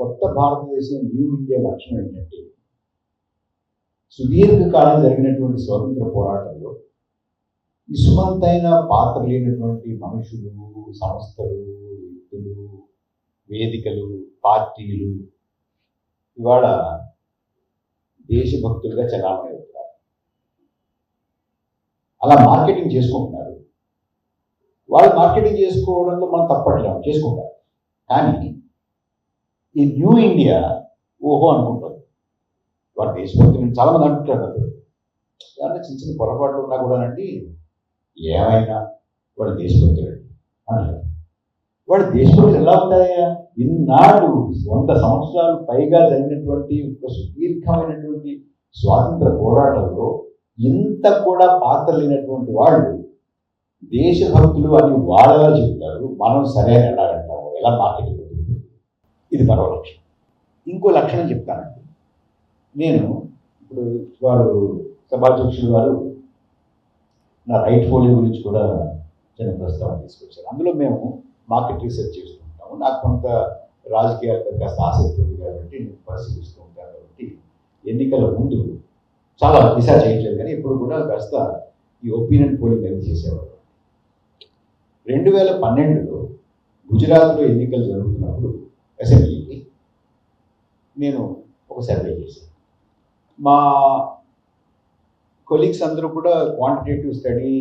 కొత్త భారతదేశం new India లక్షణం ఏంటంటే సుదీర్ఘకాలం జరిగినటువంటి స్వాతంత్ర పోరాటంలో ఇసుమంతైన పాత్ర లేనటువంటి మనుషులు, సంస్థలు, వ్యక్తులు, వేదికలు, పార్టీలు ఇవాళ దేశభక్తులుగా చలామణి అవుతున్నారు. అలా మార్కెటింగ్ చేసుకుంటున్నారు. వాళ్ళు మార్కెటింగ్ చేసుకోవడంలో మనం తప్పట్లేము, చేసుకుంటారు. కానీ ఈ న్యూ ఇండియా ఓహో అనుకుంటారు. వాడు దేశభక్తులు చాలామంది అంటుంటారు. ఏమన్నా చిన్న చిన్న పొరపాట్లు ఉన్నా కూడానండి ఏమైనా వాడు దేశభక్తులండి అంటారు. వాడు దేశభక్తులు ఎలా ఉంటాయా? ఇన్నాడు 100 సంవత్సరాలు పైగా జరిగినటువంటి ఒక సుదీర్ఘమైనటువంటి స్వాతంత్ర పోరాటంలో ఇంత కూడా పాత్ర లేనటువంటి వాళ్ళు దేశభక్తులు అని వాళ్ళలా చెప్తారు. మనం సరైన ఎలా అంటాము, ఎలా మార్కెటింగ్ అవుతుంది? ఇది మరో లక్షణం. ఇంకో లక్షణం చెప్తానండి. నేను ఇప్పుడు వారు సభాధ్యక్షులు వారు నా రైట్ ఫోలియో గురించి కూడా చిన్న ప్రస్తావన తీసుకొచ్చారు. అందులో మేము మార్కెట్ రీసెర్చ్ చేస్తూ ఉంటాము. నాకు కొంత రాజకీయాలపై కాస్త ఆసక్తి ఉంది కాబట్టి నేను పరిశీలిస్తూ ఉంటాను. కాబట్టి ఎన్నికల ముందు చాలా దిశ చేయట్లేదు కానీ ఇప్పుడు కూడా కాస్త ఈ ఒపీనియన్ పోలింగ్ అనేది చేసేవారు. 2012లో గుజరాత్లో ఎన్నికలు జరుగుతున్నప్పుడు అసెంబ్లీకి నేను ఒక సర్వే చేశాను. మా కొలీగ్స్ అందరూ కూడా క్వాంటిటేటివ్ స్టడీ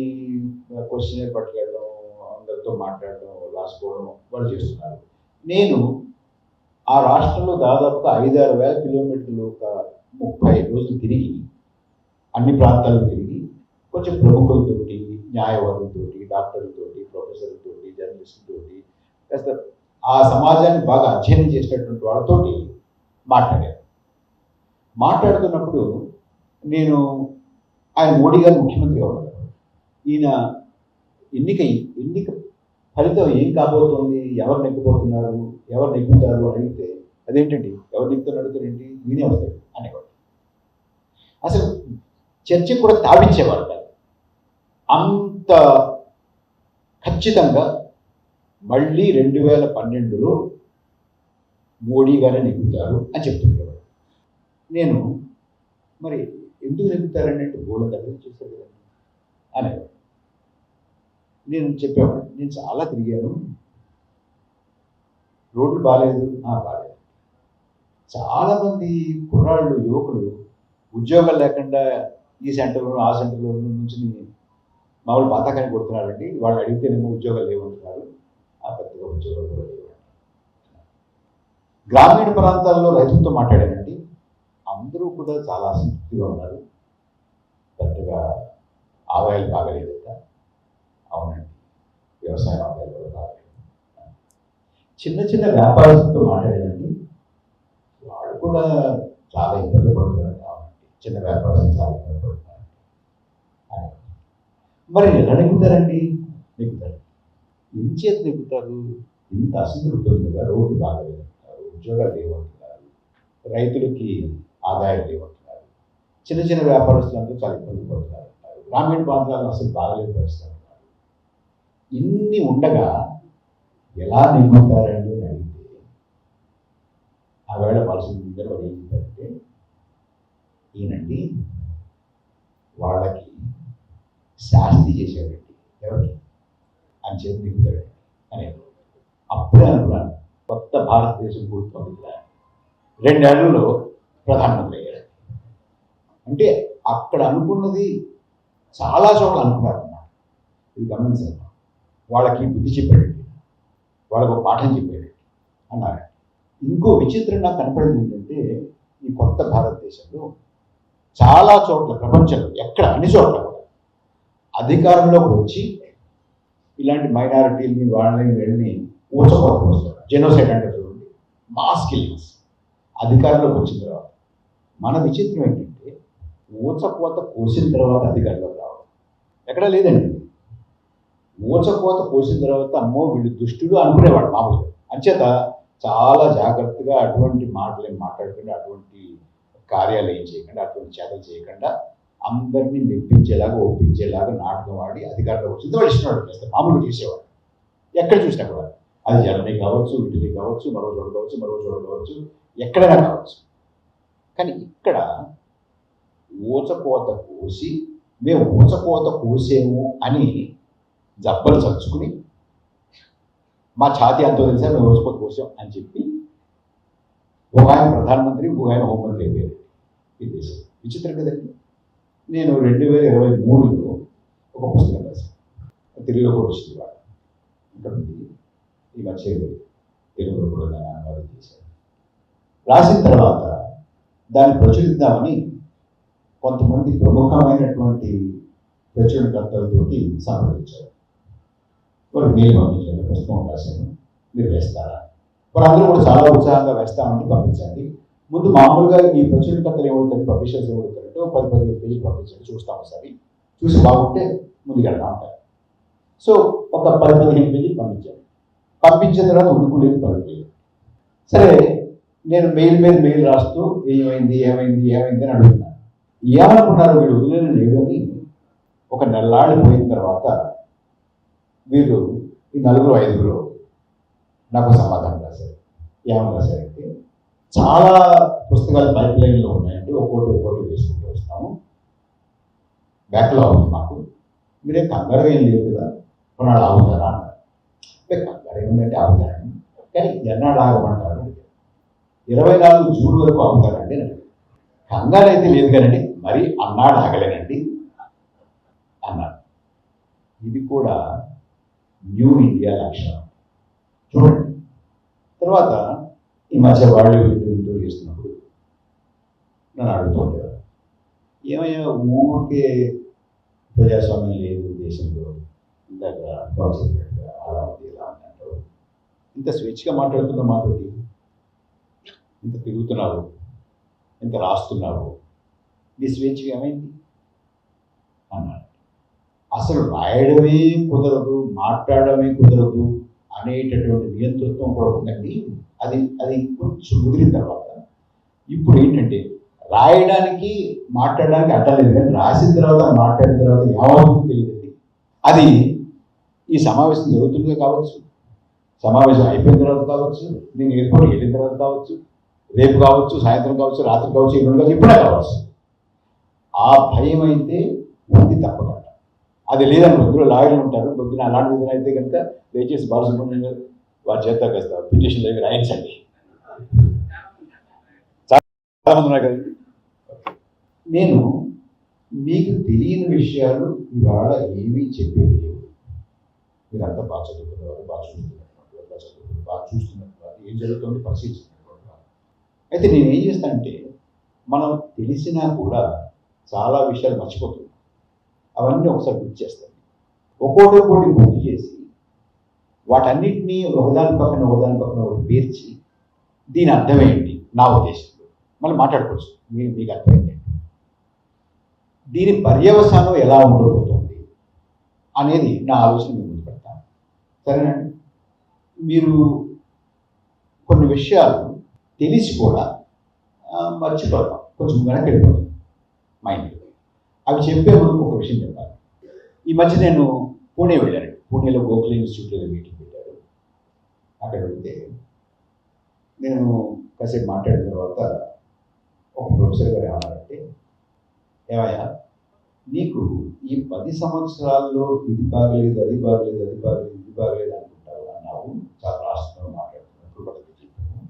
క్వశ్చనర్ పట్టుకెళ్ళడం, అందరితో మాట్లాడడం, రాసుకోవడం వాళ్ళు చేస్తున్నారు. నేను ఆ రాష్ట్రంలో దాదాపుగా 5-6 వేల కిలోమీటర్లు ఒక 30 రోజులు తిరిగి అన్ని ప్రాంతాలు తిరిగి కొంచెం ప్రముఖులతోటి, న్యాయవాదులతోటి, డాక్టర్లతోటి, ప్రొఫెసర్లతోటి, జర్నలిస్టులతోటి కాస్త ఆ సమాజాన్ని బాగా అధ్యయనం చేసినటువంటి వాళ్ళతోటి మాట్లాడుతున్నప్పుడు నేను ఆయన మోడీ గారు ముఖ్యమంత్రిగా ఉన్నారు. ఈయన ఎన్నిక ఫలితం ఏం కాబోతోంది, ఎవరు నెగ్గిపోతున్నారు, ఎవరు నెగ్గుతారు అని అడిగితే అదేంటండి ఎవరు నెగ్గుతారు అడుగుతారేంటి, నేనే వస్తాడు అనేవాడు. అసలు చర్చకు కూడా తావించేవాడు కాదు. అంత ఖచ్చితంగా మళ్ళీ 2012లో మోడీ గారే నెగ్గుతారు అని చెప్తుండేవాడు. నేను మరి ఎందుకు నెగ్గుతారని అంటే గోడ దగ్గర చేశారు కదండి అనేవాడు. నేను చెప్పేవాడు, నేను చాలా తిరిగాను, రోడ్లు బాగాలేదు. బాగాలేదు. చాలామంది కుర్రాళ్ళు, యువకులు ఉద్యోగాలు లేకుండా ఈ సెంటర్లో ఆ సెంటర్లో నుంచి మామూలు బాతాకాన్ని కొడుతున్నారండి. వాళ్ళు అడిగితేనేమో ఉద్యోగాలు లేవంటున్నారు. పెద్దగా ఉద్యోగాలు కూడా లేవు. గ్రామీణ ప్రాంతాల్లో రైతులతో మాట్లాడానండి. అందరూ కూడా చాలా అసంతృప్తిగా ఉన్నారు. పెద్దగా ఆదాయాలు బాగలేదు. అవునండి, వ్యవసాయం ఆదాయాలు కూడా బాగలేదు. చిన్న చిన్న వ్యాపారస్తులతో మాట్లాడానండి. వాళ్ళు కూడా చాలా ఇబ్బంది పడుతున్నారు. అవునండి, చిన్న వ్యాపారస్తులు చాలా ఇబ్బంది పడుతున్నారు. మరి ఎలా నెగ్గుతారండి? నెగ్గుతారు. ఏం చేత నెగ్గుతారు? ఇంత అసంతృప్తి ఉంది కదా, రోడ్డు బాగలేదంటున్నారు, ఉద్యోగాలు లేవంటున్నారు, రైతులకి ఆదాయం లేవంటున్నారు, చిన్న చిన్న వ్యాపారస్తులంతా చాలా ఇబ్బంది పడుతున్నారు అంటారు, గ్రామీణ ప్రాంతాలను అసలు బాగలేదు పరిస్థితి అంటారు. ఇన్ని ఉండగా ఎలా నెగ్గుతారండి అని అడిగితే ఆవేళ మనసు దగ్గర వాడు ఏం చెప్పారంటే, ఈయనండి వాళ్ళకి శాస్తి చేసేవాడండి, ఎవరికి అని చెప్పి దిగుతాడండి అనేది. అప్పుడే అనుకున్నాను కొత్త భారతదేశం పుడుతుంది ఇక్కడ. 2 ఏళ్లలో ప్రధానమంత్రి అయ్యాడు. అంటే అక్కడ అనుకున్నది చాలా చోట్ల అనుకున్నారన్నమాట. ఇది గమనించాలి. వాళ్ళకి బుద్ధి చెప్పాడండి, వాళ్ళకు ఒక పాఠం చెప్పాడండి అన్నారు. ఇంకో విచిత్రం నాకు కనపడింది ఏంటంటే, ఈ కొత్త భారతదేశంలో చాలా చోట్ల ప్రపంచంలో ఎక్కడ అన్ని చోట్ల కూడా అధికారంలోకి వచ్చి ఇలాంటి మైనారిటీలని వాళ్ళని వెళ్ళి ఊచకోతకు వస్తారు. జెనోసైడ్ అంటే చూడండి, మాస్ కిల్లింగ్స్. అధికారంలోకి వచ్చిన తర్వాత మన విచిత్రం ఏంటంటే, ఊచకోత కోసిన తర్వాత అధికారంలోకి రావడం ఎక్కడా లేదండి. ఊచకోత కోసిన తర్వాత అమ్మో వీళ్ళు దుష్టులు అనుకునేవాడు మామూలుగా. అంచేత చాలా జాగ్రత్తగా అటువంటి మాటలు మాట్లాడకుండా, అటువంటి కార్యాలు ఏం చేయకుండా, అటువంటి చేతలు చేయకుండా అందరినీ మెప్పించేలాగా, ఒప్పించేలాగా నాటకం ఆడి అధికారంలోకి వచ్చింది. వాళ్ళు ఇష్టం చేస్తారు, మామూలుగా చేసేవాడు. ఎక్కడ చూసినా కూడా అది జర్మనీ కావచ్చు, ఇటలీ కావచ్చు, మరో చోటు కావచ్చు, మరో చోటు కావచ్చు, ఎక్కడైనా కావచ్చు. కానీ ఇక్కడ ఊచకోత కోసి మేము ఊచకోత కోసేము అని జబ్బలు చచ్చుకుని మా ఛాతీ అంతో తెలిసా మేము ఊచకోత కోసాం అని చెప్పి ఒక ఆయన ప్రధానమంత్రి, ఒక ఆయన హోంమంత్రి అయిపోయారు ఈ దేశం. విచిత్రం కదండి. నేను 2023లో ఒక పుస్తకం రాశాను, తెలుగులో కూడా వచ్చింది. వాడు ఇక్కడ ఈ మధ్య తెలుగులో కూడా దాన్ని అనువాదం చేశాను. రాసిన తర్వాత దాన్ని ప్రచురిద్దామని కొంతమంది ప్రముఖమైనటువంటి ప్రచురణకర్తలతోటి సంప్రదించారు. వారు మెయిల్ పంపించారు, పుస్తకం రాశాను, మీరు వేస్తారా? వారందరూ కూడా చాలా ఉత్సాహంగా వేస్తామని పంపించండి. ముందు మామూలుగా ఈ ప్రచురణకర్తలు ఏమవుతారు, పబ్లిషర్స్ ఏమవుతారంటే 10-15 పేజీలు పంపించండి, చూస్తాం ఒకసారి, చూసి బాగుంటే ముందుకెళ్తా ఉంటారు. సో ఒక 10-15 పేజీలు పంపించిన తర్వాత ఉడుకులేదు, పలుకులేదు. సరే, నేను మెయిల్ మీద మెయిల్ రాస్తూ ఏమైంది ఏమైంది ఏమైంది అని అడుగుతున్నాను. ఏమనుకున్నారు వీడు వదిలేని లేదు అని. ఒక నెల్లాళ్ళు పోయిన తర్వాత వీరు ఈ 4-5 నాకు సమాధానం రాశారు. ఏమని రాశారంటే, చాలా పుస్తకాలు పైప్ లైన్లో ఉన్నాయండి, ఒక్కోటి వేసుకుంటూ వస్తాము, బ్యాక్లాగ్ ఉంది మాకు, మీరేం కంగారు ఏం లేదు కదా, కొన్నాళ్ళు ఆగుతారా అన్నారు. అంటే కంగారు ఏముందంటే ఆగుతారండి, కానీ ఎన్నాళ్ళు ఆగమంటారు? 24 జూన్ వరకు ఆగుతారండి అని. కంగారు అయితే లేదు కానండి, మరి అన్నాడు ఆగలేనండి అన్నారు. ఇది కూడా న్యూ ఇండియా లక్షణం చూడండి. తర్వాత ఈ మధ్య వాళ్ళు ఇంటర్వ్యూ చేస్తున్నప్పుడు నన్ను అడుగుతూ ఉండేవారు, ఏమయ్యా ఊరికే ప్రజాస్వామ్యం లేదు దేశంలో, ఇందాక చెప్పినట్టుగా అలా ఉంది ఇలా అన్నట్టు, ఇంత స్వేచ్ఛగా మాట్లాడుతున్న మాతోటి, ఇంత తిరుగుతున్నావు, ఇంత రాస్తున్నావు, నీ స్వేచ్ఛగా ఏమైంది అన్నాడు. అసలు రాయడమే కుదరదు, మాట్లాడడమే కుదరదు అనేటటువంటి నియంతృత్వం కూడా ఉందండి. అది కొంచెం ముదిరిన తర్వాత ఇప్పుడు ఏంటంటే రాయడానికి మాట్లాడడానికి అడ్డలేదు, కానీ రాసిన తర్వాత మాట్లాడిన తర్వాత ఏమవుతుందో తెలియదండి. అది ఈ సమావేశం జరుగుతుందో కావచ్చు, సమావేశం అయిపోయిన తర్వాత కావచ్చు, నేను ఎయిర్పోర్ట్కి వెళ్ళిన తర్వాత కావచ్చు, రేపు కావచ్చు, సాయంత్రం కావచ్చు, రాత్రి కావచ్చు, ఎప్పుడు కావచ్చు, ఇప్పుడే కావచ్చు. ఆ భయం అయితే ఉంది తప్పకుండా. అది లేదని పొద్దున లాయర్లు ఉంటారు, పొద్దున అలాంటి విధంగా అయితే కనుక దయచేసి బాలసుబ్రహ్మణ్యం గారు వారి చేత కాస్త పిటిషన్లు అవి రాయించండి. చాలా మంది ఉన్నారు కదండి. నేను మీకు తెలియని విషయాలు ఇవాళ ఏమీ చెప్పేవి లేవు. మీరంతా బాగా చదువుకునేవారు, బాగా చూస్తున్నట్టు ఏం జరుగుతుంది పరిశీలిస్తున్నటువంటి వారు. అయితే నేనేం చేస్తానంటే, మనం తెలిసినా కూడా చాలా విషయాలు మర్చిపోతున్నాం. అవన్నీ ఒకసారి గుర్తు చేస్తాను, ఒక్కోటి గుర్తు చేసి వాటన్నిటినీ ఒకదాని పక్కన ఒకటి పేర్చి దీని అర్థమేంటి నా ఉద్దేశంలో మళ్ళీ మాట్లాడుకోవచ్చు, మీకు అర్థమైంది, దీని పర్యవసానం ఎలా ఉండబోతుంది అనేది నా ఆలోచన మీకు ముందు పెడతాను. సరేనండి. మీరు కొన్ని విషయాలు తెలిసి కూడా మర్చిపోతాం, కొంచెం వెనక్కి వెళ్ళిపోతాం మైండ్లో. అవి చెప్పే ముందు ఒక విషయం చెప్పాలి. ఈ మధ్య నేను పూణే వెళ్ళానండి. పూణేలో గోఖలే ఇన్స్టిట్యూట్లో మీటింగ్ పెట్టారు. అక్కడ వెళ్తే నేను కాసేపు మాట్లాడిన తర్వాత ఒక ప్రొఫెసర్ గారు ఏమన్నారంటే, ఏమయ్యా నీకు ఈ 10 సంవత్సరాల్లో ఇది బాగలేదు, అది బాగలేదు, అది బాగలేదు, ఇది బాగలేదు అనుకుంటావు అన్నావు, చాలా రాష్ట్రంలో మాట్లాడుతున్నప్పుడు వాళ్ళకి చెప్పాను,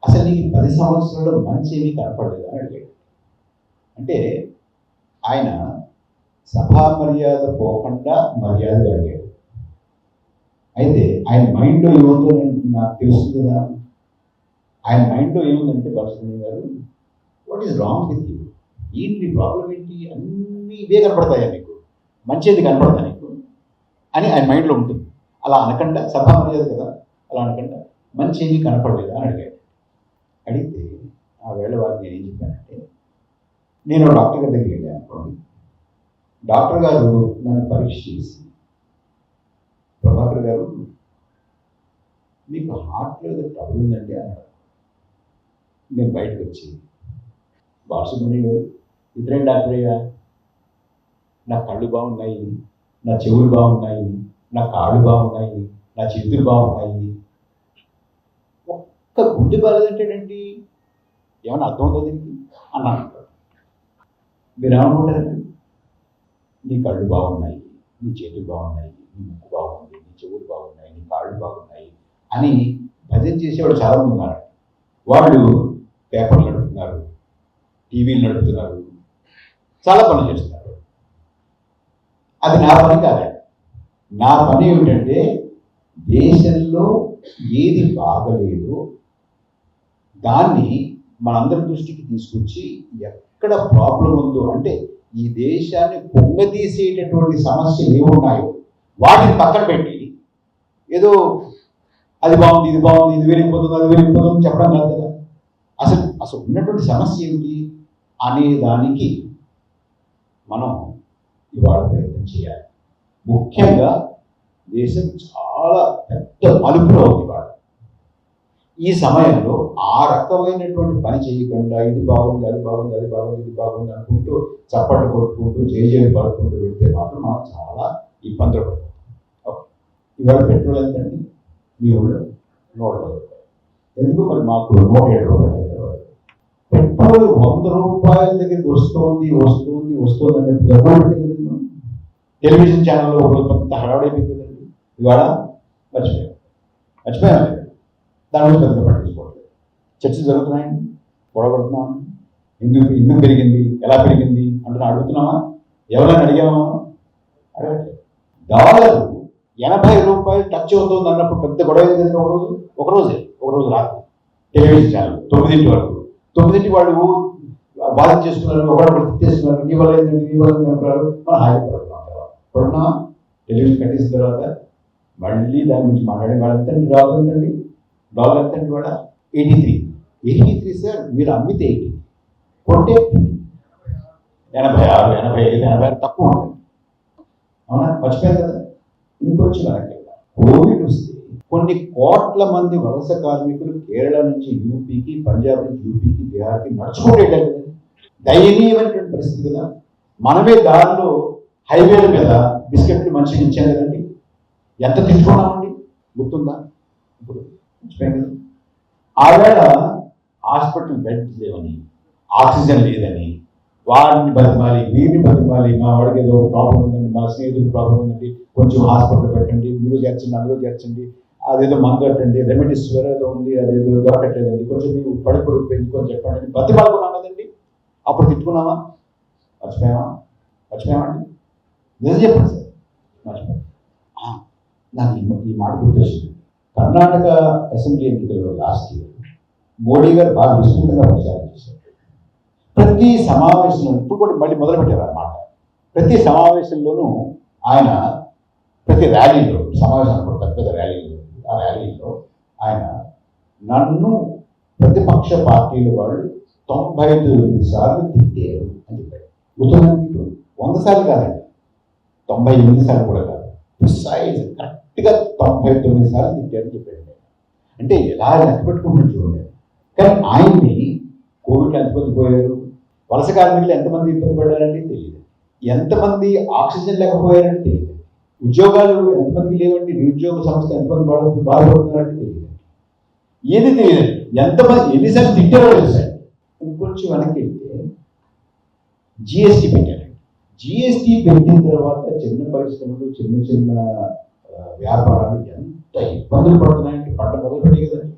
అసలు నీకు 10 సంవత్సరాల్లో మంచి ఏమీ కనపడలేదు అని అడిగాడు. అంటే ఆయన సభా మర్యాద పోకుండా మర్యాదగా అడిగాడు. అయితే ఆయన మైండ్లో ఏముందో నాకు తెలుస్తుంది కదా. ఆయన మైండ్లో ఏముందంటే, బాలసుబ్రహ్మణ్యం గారు, what is wrong with you, ఏంటి ప్రాబ్లం ఏంటి, అన్నీ ఇవే కనపడతాయా నీకు, మంచిది కనపడతా నీకు అని ఆయన మైండ్లో ఉంటుంది. అలా అనకుండా, సభా మర్యాద కదా, అలా అనకుండా మంచి ఏమీ కనపడలేదా అని అడిగాడు. అడిగితే ఆ వేళ వారికి నేను ఏం చెప్పానంటే, నేను డాక్టర్ గారి దగ్గరికి వెళ్ళాను అనుకోండి, డాక్టర్ గారు నన్ను పరీక్ష చేసి, ప్రభాకర్ గారు మీకు హార్ట్లో ఏదో ట్రబుల్ ఉందండి అన్నాడు. నేను బయటకు వచ్చి, బాలసుబ్రహ్మణ్యం గారు ఇద్దరేం డాక్టర్ అయ్యా, నా కళ్ళు బాగున్నాయి, నా చెవులు బాగున్నాయి, నా కాళ్ళు బాగున్నాయి, నా చేతులు బాగున్నాయి. ఒక్క గుండె బాగాలేదంటేనండి ఏమన్నా అర్థం అవుతుంది దీనికి అన్నాను. మీరు ఏమనుకుంటారండి? నీ కళ్ళు బాగున్నాయి, నీ చేతులు బాగున్నాయి, నీ ముక్కు బాగుంది, నీ చెవులు బాగున్నాయి, నీ కాళ్ళు బాగున్నాయి అని భజన చేసేవాడు చాలామంది ఉన్నారు. వాళ్ళు పేపర్లు నడుపుతున్నారు, టీవీలు నడుపుతున్నారు, చాలా పనులు చేస్తున్నారు. అది నా పని కాదండి. నా పని ఏమిటంటే దేశంలో ఏది బాగలేదో దాన్ని మనందరి దృష్టికి తీసుకొచ్చి ఎక్కడ ప్రాబ్లం ఉందో, అంటే ఈ దేశాన్ని పొంగదీసేటటువంటి సమస్యలు ఏమున్నాయో వాటిని పక్కన పెట్టి ఏదో అది బాగుంది, ఇది బాగుంది, ఇది వెళ్ళిపోతుంది, అది వెళ్ళిపోతుంది చెప్పడం కాదు కదా. అసలు ఉన్నటువంటి సమస్య ఏమిటి అనే దానికి మనం ఇవాళ ప్రయత్నం చేయాలి. ముఖ్యంగా దేశం చాలా పెద్ద మలుపులో ఉంది ఇవాళ. ఈ సమయంలో ఆ రకమైనటువంటి పని చేయకుండా ఇది బాగుంది, అది బాగుంది, అది బాగుంది, ఇది బాగుంది అనుకుంటూ చప్పట్లు కొట్టుకుంటూ జేజేలు పడుకుంటూ వెళ్తే మాత్రం మనం చాలా ఇబ్బందులు పడతాం. ఇవాళ పెట్రోల్ ఎంతండి మీ ఊళ్ళో? 120 రూపాయలు. ఎందుకు మరి మాకు 107 రూపాయలు. పెట్రోల్ 100 రూపాయల దగ్గరికి వస్తుంది వస్తుంది వస్తుంది అన్నట్టుగా టెలివిజన్ ఛానల్లో ఒక రోజు పెద్ద హడావుడైపోయింది కదండి. ఇవాళ మర్చిపోయాను దాని గురించి పెద్దగా పట్టించుకోవట్లేదు. చర్చలు జరుగుతున్నాయండి, గొడవపడుతున్నామండి. ఎందుకు పెరిగింది, ఎలా పెరిగింది అంటున్నా అడుగుతున్నామా? ఎవరైనా అడిగామా? అడగట్లేదు. డాలర్ 80 రూపాయలు టచ్ అవుతుంది అన్నప్పుడు పెద్ద గొడవ జరిగింది. ఒక రోజు రాత్రి టెలివిజన్ ఛానల్ 9 వరకు 9 వాళ్ళు బాధ చేస్తున్నారు, ఒకరు చేస్తున్నారు, నీ వల్ల అంటారు. మనం హాయి పడుతున్నాం. టెలివిజన్ కట్టేసిన తర్వాత మళ్ళీ దాని గురించి మాట్లాడే వాళ్ళు ఎంతండి డాలర్ ఎంతండి వాడ 83 సార్. మీరు అమ్మితే 80, కొంటే 86, 85, 86 తక్కువ ఉంటుంది. అవునా? మర్చిపోయారు కదా. ఇంకొచ్చి వెనక్కి కోవిడ్ వస్తే కొన్ని కోట్ల మంది వలస కార్మికులు కేరళ నుంచి యూపీకి, పంజాబ్ నుంచి యూపీకి, బీహార్కి నడుచుకుంటూ వెళ్ళారు కదా. దయనీయమైనటువంటి పరిస్థితి కదా. మనమే దారిలో హైవేల మీద బిస్కెట్లు మంచిగా ఇచ్చాం కదండి. ఎంత తిట్టుకున్నామండి, గుర్తుందా? ఇప్పుడు మర్చిపోయాం కదా. ఆవేళ హాస్పిటల్ బెడ్స్ లేవని, ఆక్సిజన్ లేదని వారిని బతిమాలి, వీరిని బతిమాలి, మా వాడికి ఏదో ప్రాబ్లం ఉందండి, మా స్నేహితుడికి ప్రాబ్లం ఉందండి, కొంచెం హాస్పిటల్ పెట్టండి, ఇందులో చేర్చండి, అందులో చేర్చండి, అదేదో మందు కట్టండి, రెమెడీస్వర్ ఏదో ఉంది, అదేదో దొరకట్లేదండి, కొంచెం మీకు పడిపొడుగు పెంచుకొని చెప్పండి బతిమాలుకున్నాం కదండి. అప్పుడు తిట్టుకున్నామా? మర్చిపోయామండి. నిజం చెప్పండి సార్, మర్చిపోయాం. నాకు ఈ మాట గుర్తొచ్చింది. కర్ణాటక అసెంబ్లీ ఎన్నికల్లో లాస్ట్ ఇయర్ మోడీ గారు బాగా విస్తృతంగా ప్రచారం చేశారు. ప్రతి సమావేశంలో, ఇప్పుడు కూడా మళ్ళీ మొదలుపెట్టారు అన్నమాట, ప్రతి సమావేశంలోనూ ఆయన ప్రతి ర్యాలీలో, సమావేశం పెద్ద పెద్ద ర్యాలీలో, ఆ ర్యాలీలో ఆయన నన్ను ప్రతిపక్ష పార్టీల వాళ్ళు 99 సార్లు తిట్టారు అని చెప్పాడు. గుర్తున్నాను మీకు? 100 సార్లు కాదండి, 98 సార్లు కూడా కాదు, ప్రిసైజ్ కరెక్ట్గా 99 సార్లు తిట్టారని చెప్పాడు. అంటే ఎలా లెక్క పెట్టుకుంటున్నాడు చూడండి. కానీ ఆయన్ని కోవిడ్లో ఎంతమంది పోయారు, వలస కార్మికులు ఎంతమంది ఇబ్బంది పడ్డారంటే తెలియదు, ఎంతమంది ఆక్సిజన్ లేకపోయారంటే తెలియదు, ఉద్యోగాలు ఎంతమందికి లేవండి, నిరుద్యోగ సంస్థ ఎంతమంది బాధపడుతున్నారంటే తెలియదు, ఏది తెలియదు, ఎంతమంది ఎన్నిసార్లు తిట్టారో తెలుసాడు. ఇంకొంచెం వెనక్కి వెళ్తే జిఎస్టీ పెట్టారండి. జిఎస్టీ పెట్టిన తర్వాత చిన్న పరిశ్రమలు, చిన్న చిన్న వ్యాపారాలు ఎంత ఇబ్బందులు పడుతున్నాయంటే పంట మొదలుపెట్టే కదండి.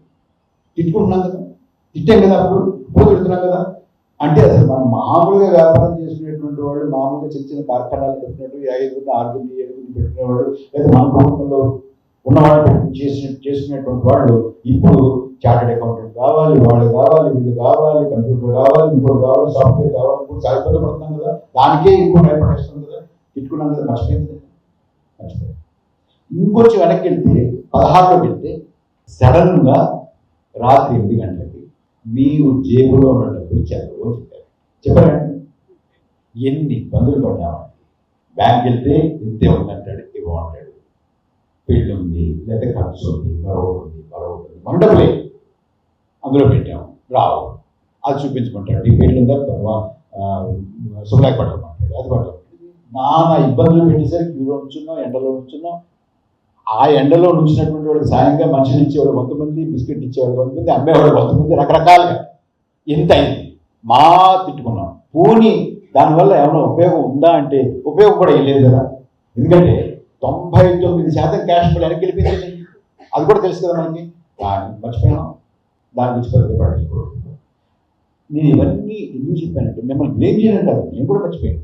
తిట్టుకుంటున్నాం కదా, తిట్టాం కదా, అప్పుడు తిడుతున్నాం కదా. అంటే అసలు మనం మామూలుగా వ్యాపారం చేసుకునేటువంటి వాళ్ళు, మామూలుగా చిన్న చిన్న కార్ఖానాలు పెట్టినట్టు 5, 6, 7 పెట్టుకునేవాళ్ళు, లేదా మన కుటుంబంలో ఉన్నవాళ్ళు చేసుకునేటువంటి వాళ్ళు ఇప్పుడు చార్టెడ్ అకౌంటెంట్ కావాలి, వాళ్ళు కావాలి, వీళ్ళు కావాలి, కంప్యూటర్ కావాలి, ఇంకోటి కావాలి, సాఫ్ట్వేర్ కావాలి, ఇప్పుడు చాలా ఇబ్బంది పడుతున్నాం కదా. దానికే ఇంకో భయపడేస్తాం కదా, తిట్టుకున్నాం కదా, మర్చిపోయింది. ఇంకొంచెం వెనక్కి వెళ్తే 16లోకి వెళ్తే సడన్గా రాత్రి 8 గంటలకి మీరు జేబులో ఉన్న డబ్బులు చెప్పారు. చెప్పారండి, ఎన్ని ఇబ్బందులు పడ్డామండి. బ్యాంక్ వెళ్తే ఇంతే ఉందంటాడు, ఇవ్వమంటాడు, పెళ్ళి ఉంది, లేదా ఖర్చు ఉంది, మరొకటి మన డబ్బులే అందులో పెట్టాము, రావు, అది చూపించమంటాడు, ఈ పెళ్ళి ఉందా శుభ్రాకి పట్టమంటాడు, అది పట్టమంటాడు. నానా ఇబ్బందులు పెట్టేసరికి క్యూలో ఉంచున్నాం, ఎండలో ఉంచున్నాం. ఆ ఎండలో నుంచినటువంటి వాళ్ళకి సాయంగా మంచిని ఇచ్చేవాడు కొంతమంది, బిస్కెట్ ఇచ్చేవాడు కొంతమంది, అమ్మేవాడు కొంతమంది, రకరకాలుగా ఎంత అయింది మా తిట్టుకున్నాం. పోనీ దానివల్ల ఏమైనా ఉపయోగం ఉందా అంటే ఉపయోగం కూడా ఏం లేదు కదా. ఎందుకంటే 99% క్యాష్ మళ్ళీ వెనక్కి వెళ్ళిపోయింది. అది కూడా తెలుసు కదా మనకి. దాన్ని మర్చిపోయాం, దాని గురించి పెద్దగా పట్టించుకోవడం. నేను ఇవన్నీ ఎందుకు చెప్పానంటే మిమ్మల్ని బ్లేమ్ చేయడం కాదు, నేను కూడా మర్చిపోయాను.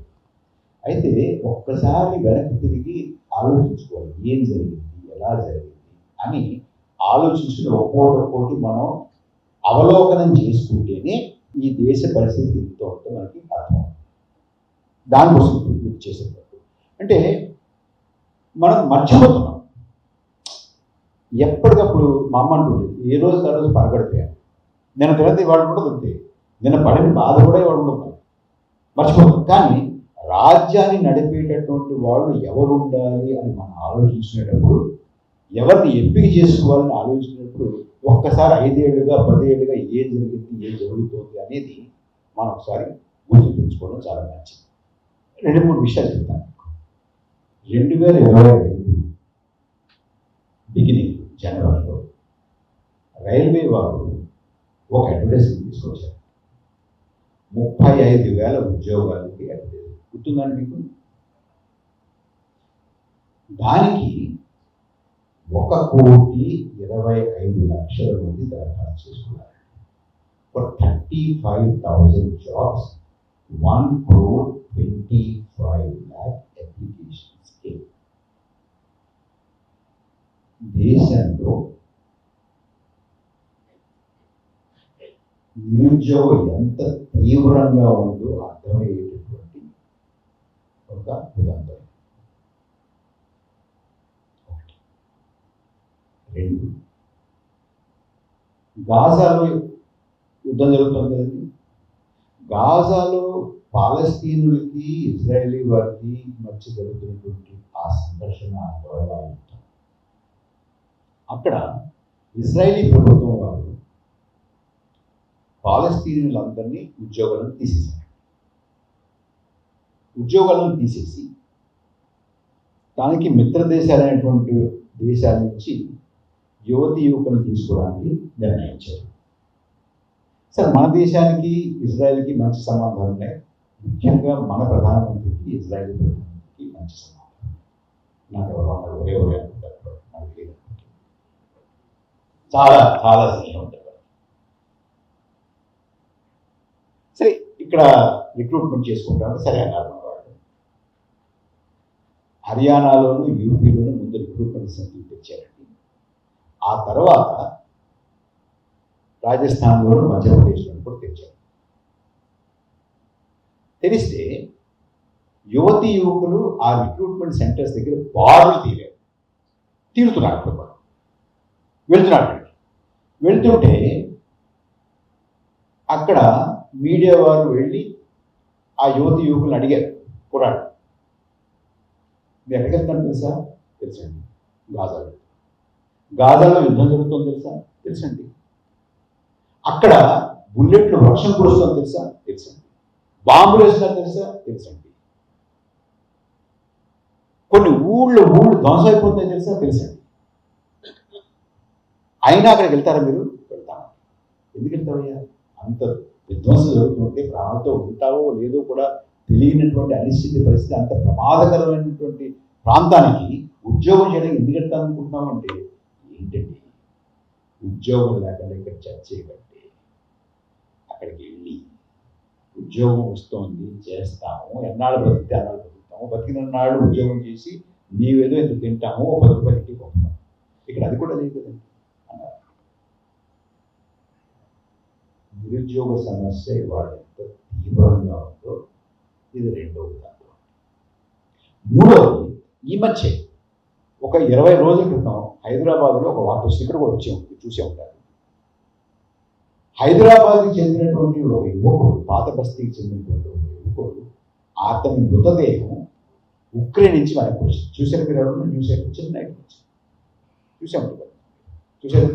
అయితే ఒక్కసారి వెనక్కి తిరిగి ఆలోచించుకోవాలి, ఏం జరిగింది, ఎలా జరిగింది అని ఆలోచించుకుని ఒక్కోటి మనం అవలోకనం చేసుకుంటేనే ఈ దేశ పరిస్థితి ఎంతో మనకి అర్థం. దానికోసం గుర్తు చేసేటప్పుడు అంటే మనం మర్చిపోతున్నాం. ఎప్పటికప్పుడు మా అమ్మ అంటుంది, ఏ రోజు ఆ రోజు పరగడిపోయాను, నేను తినది వాడు కూడా అంతే, నిన్న పడిన బాధ కూడా వాడు ఉండదు, మర్చిపోతాం. కానీ రాజ్యాన్ని నడిపేటటువంటి వాళ్ళు ఎవరు ఉండాలి అని మనం ఆలోచించినప్పుడు, ఎవరిని ఎంపిక చేసుకోవాలని ఆలోచించినప్పుడు ఒక్కసారి 5 ఏళ్ళుగా 10 ఏళ్ళుగా ఏం జరిగింది, ఏం జరుగుతుంది అనేది మనం ఒకసారి గుర్తు తెచ్చుకోవడం చాలా మంచిది. 2-3 విషయాలు చెప్తాను. 2022 బిగినింగ్ జనవరిలో రైల్వే వారు ఒక అడ్వర్టైజ్మెంట్ తీసుకొచ్చారు. 35,000 ఉద్యోగాలకి అడ్వర్టైజ్మెంట్. గుర్తుందండి మీకు? దానికి 1,25,00,000 మంది దరఖాస్తు చేసుకున్నారు. For 35,000 jobs, 1,25,00,000 applications. దేశంలో నిరుద్యోగం ఎంత తీవ్రంగా ఉందో అర్థమయ్యేటటువంటి ఒక ఉదాహరణ. 2, గాజాలో యుద్ధం జరుగుతుంది కదండి. గాజాలో పాలస్తీనులకి ఇజ్రాయేలీ వారికి మధ్య జరుగుతున్నటువంటి ఆ సంఘర్షణ, గొడవ, యుద్ధం. అక్కడ ఇజ్రాయేలీ ప్రభుత్వం వారు పాలస్తీనులందరినీ ఉద్యోగాలను తీసేశారు. ఉద్యోగాలను తీసేసి దానికి మిత్ర దేశాలైనటువంటి దేశాల నుంచి యువతి యువకులను తీసుకోవడానికి నిర్ణయించారు. సరే, మన దేశానికి ఇజ్రాయెల్కి మంచి సంబంధాలు ఉన్నాయి. ముఖ్యంగా మన ప్రధానమంత్రికి ఇజ్రాయెల్ ప్రధానమంత్రికి మంచి సంబంధాలు. నాకు ఎవరు ఒరే అనుకుంటారు, నాకు తెలియదు. చాలా చాలా స్నేహం ఉంటుంది. సరే, ఇక్కడ రిక్రూట్మెంట్ చేసుకుంటామంటే సరే అన్నారు వాళ్ళు. హర్యానాలోను యూపీలోను ముందు రిక్రూట్మెంట్ సెంటర్లు తెచ్చారండి. ఆ తర్వాత రాజస్థాన్లోను మధ్యప్రదేశ్లోను కూడా తెచ్చారు. తెలిస్తే యువతి యువకులు ఆ రిక్రూట్మెంట్ సెంటర్స్ దగ్గర బారులు తీరుతున్నారు. కూడా వెళ్తున్నాడు. వెళ్తుంటే అక్కడ మీడియా వారు వెళ్ళి ఆ యువతి యువకులను అడిగారు, కుర్రాడు మీరు ఎక్కడికి వెళ్తాను తెలుసా? తెలుసండి. గాజాలో యుద్ధం జరుగుతుందో తెలుసా? తెలుసండి. అక్కడ బుల్లెట్లు వర్షం కురుస్తుందో తెలుసా? తెలుసండి. బాంబులు వేస్తున్నారు తెలుసా? తెలుసండి. కొన్ని ఊళ్ళు ధ్వంసం అయిపోతున్నాయి తెలుసా? తెలుసండి. అయినా అక్కడికి వెళ్తారా మీరు? వెళ్తాను. ఎందుకు వెళ్తావయ్యా? అంత విధ్వంసం జరుగుతుంటే ప్రాణాలతో ఉంటావో లేదో కూడా తెలియనటువంటి అనిశ్చిత పరిస్థితి, అంత ప్రమాదకరమైనటువంటి ప్రాంతానికి ఉద్యోగం చేయడానికి ఎందుకు వెళ్తాను అనుకుంటున్నాం అంటే ఏంటండి, ఉద్యోగం లేకుండా ఇక్కడ చర్చ చేయకండి. అక్కడికి వెళ్ళి ఉద్యోగం వస్తోంది, చేస్తాము, ఎన్నాళ్ళు బతికితే అన్నాళ్ళు బతుకుతాము, బతికిన నాడు ఉద్యోగం చేసి నీవేదో ఎందుకు తింటాము, 10 రూపాయలు ఇంటికి పంపుతాము. ఇక్కడ అది కూడా లేదు కదండి అన్నారు. నిరుద్యోగ సమస్య ఇవాళ ఎంత తీవ్రంగా ఉందో ఇది 2వ ఉదాహరణ. 3వది, ఈ మధ్య ఒక 20 రోజుల క్రితం హైదరాబాద్లో ఒక వార్త వస్తుంది, ఇక్కడ కూడా చూసే ఉంటారు. హైదరాబాద్కి చెందినటువంటి ఒక యువకుడు, పాత బస్తీకి చెందినటువంటి ఒక యువకుడు, అతని మృతదేహం ఉక్రెయిన్ నుంచి మనకు వచ్చింది. చూసారు మీరు? ఎవరన్నా చూసారు? చిన్న చూసే ఉంటుంది. చూసారు?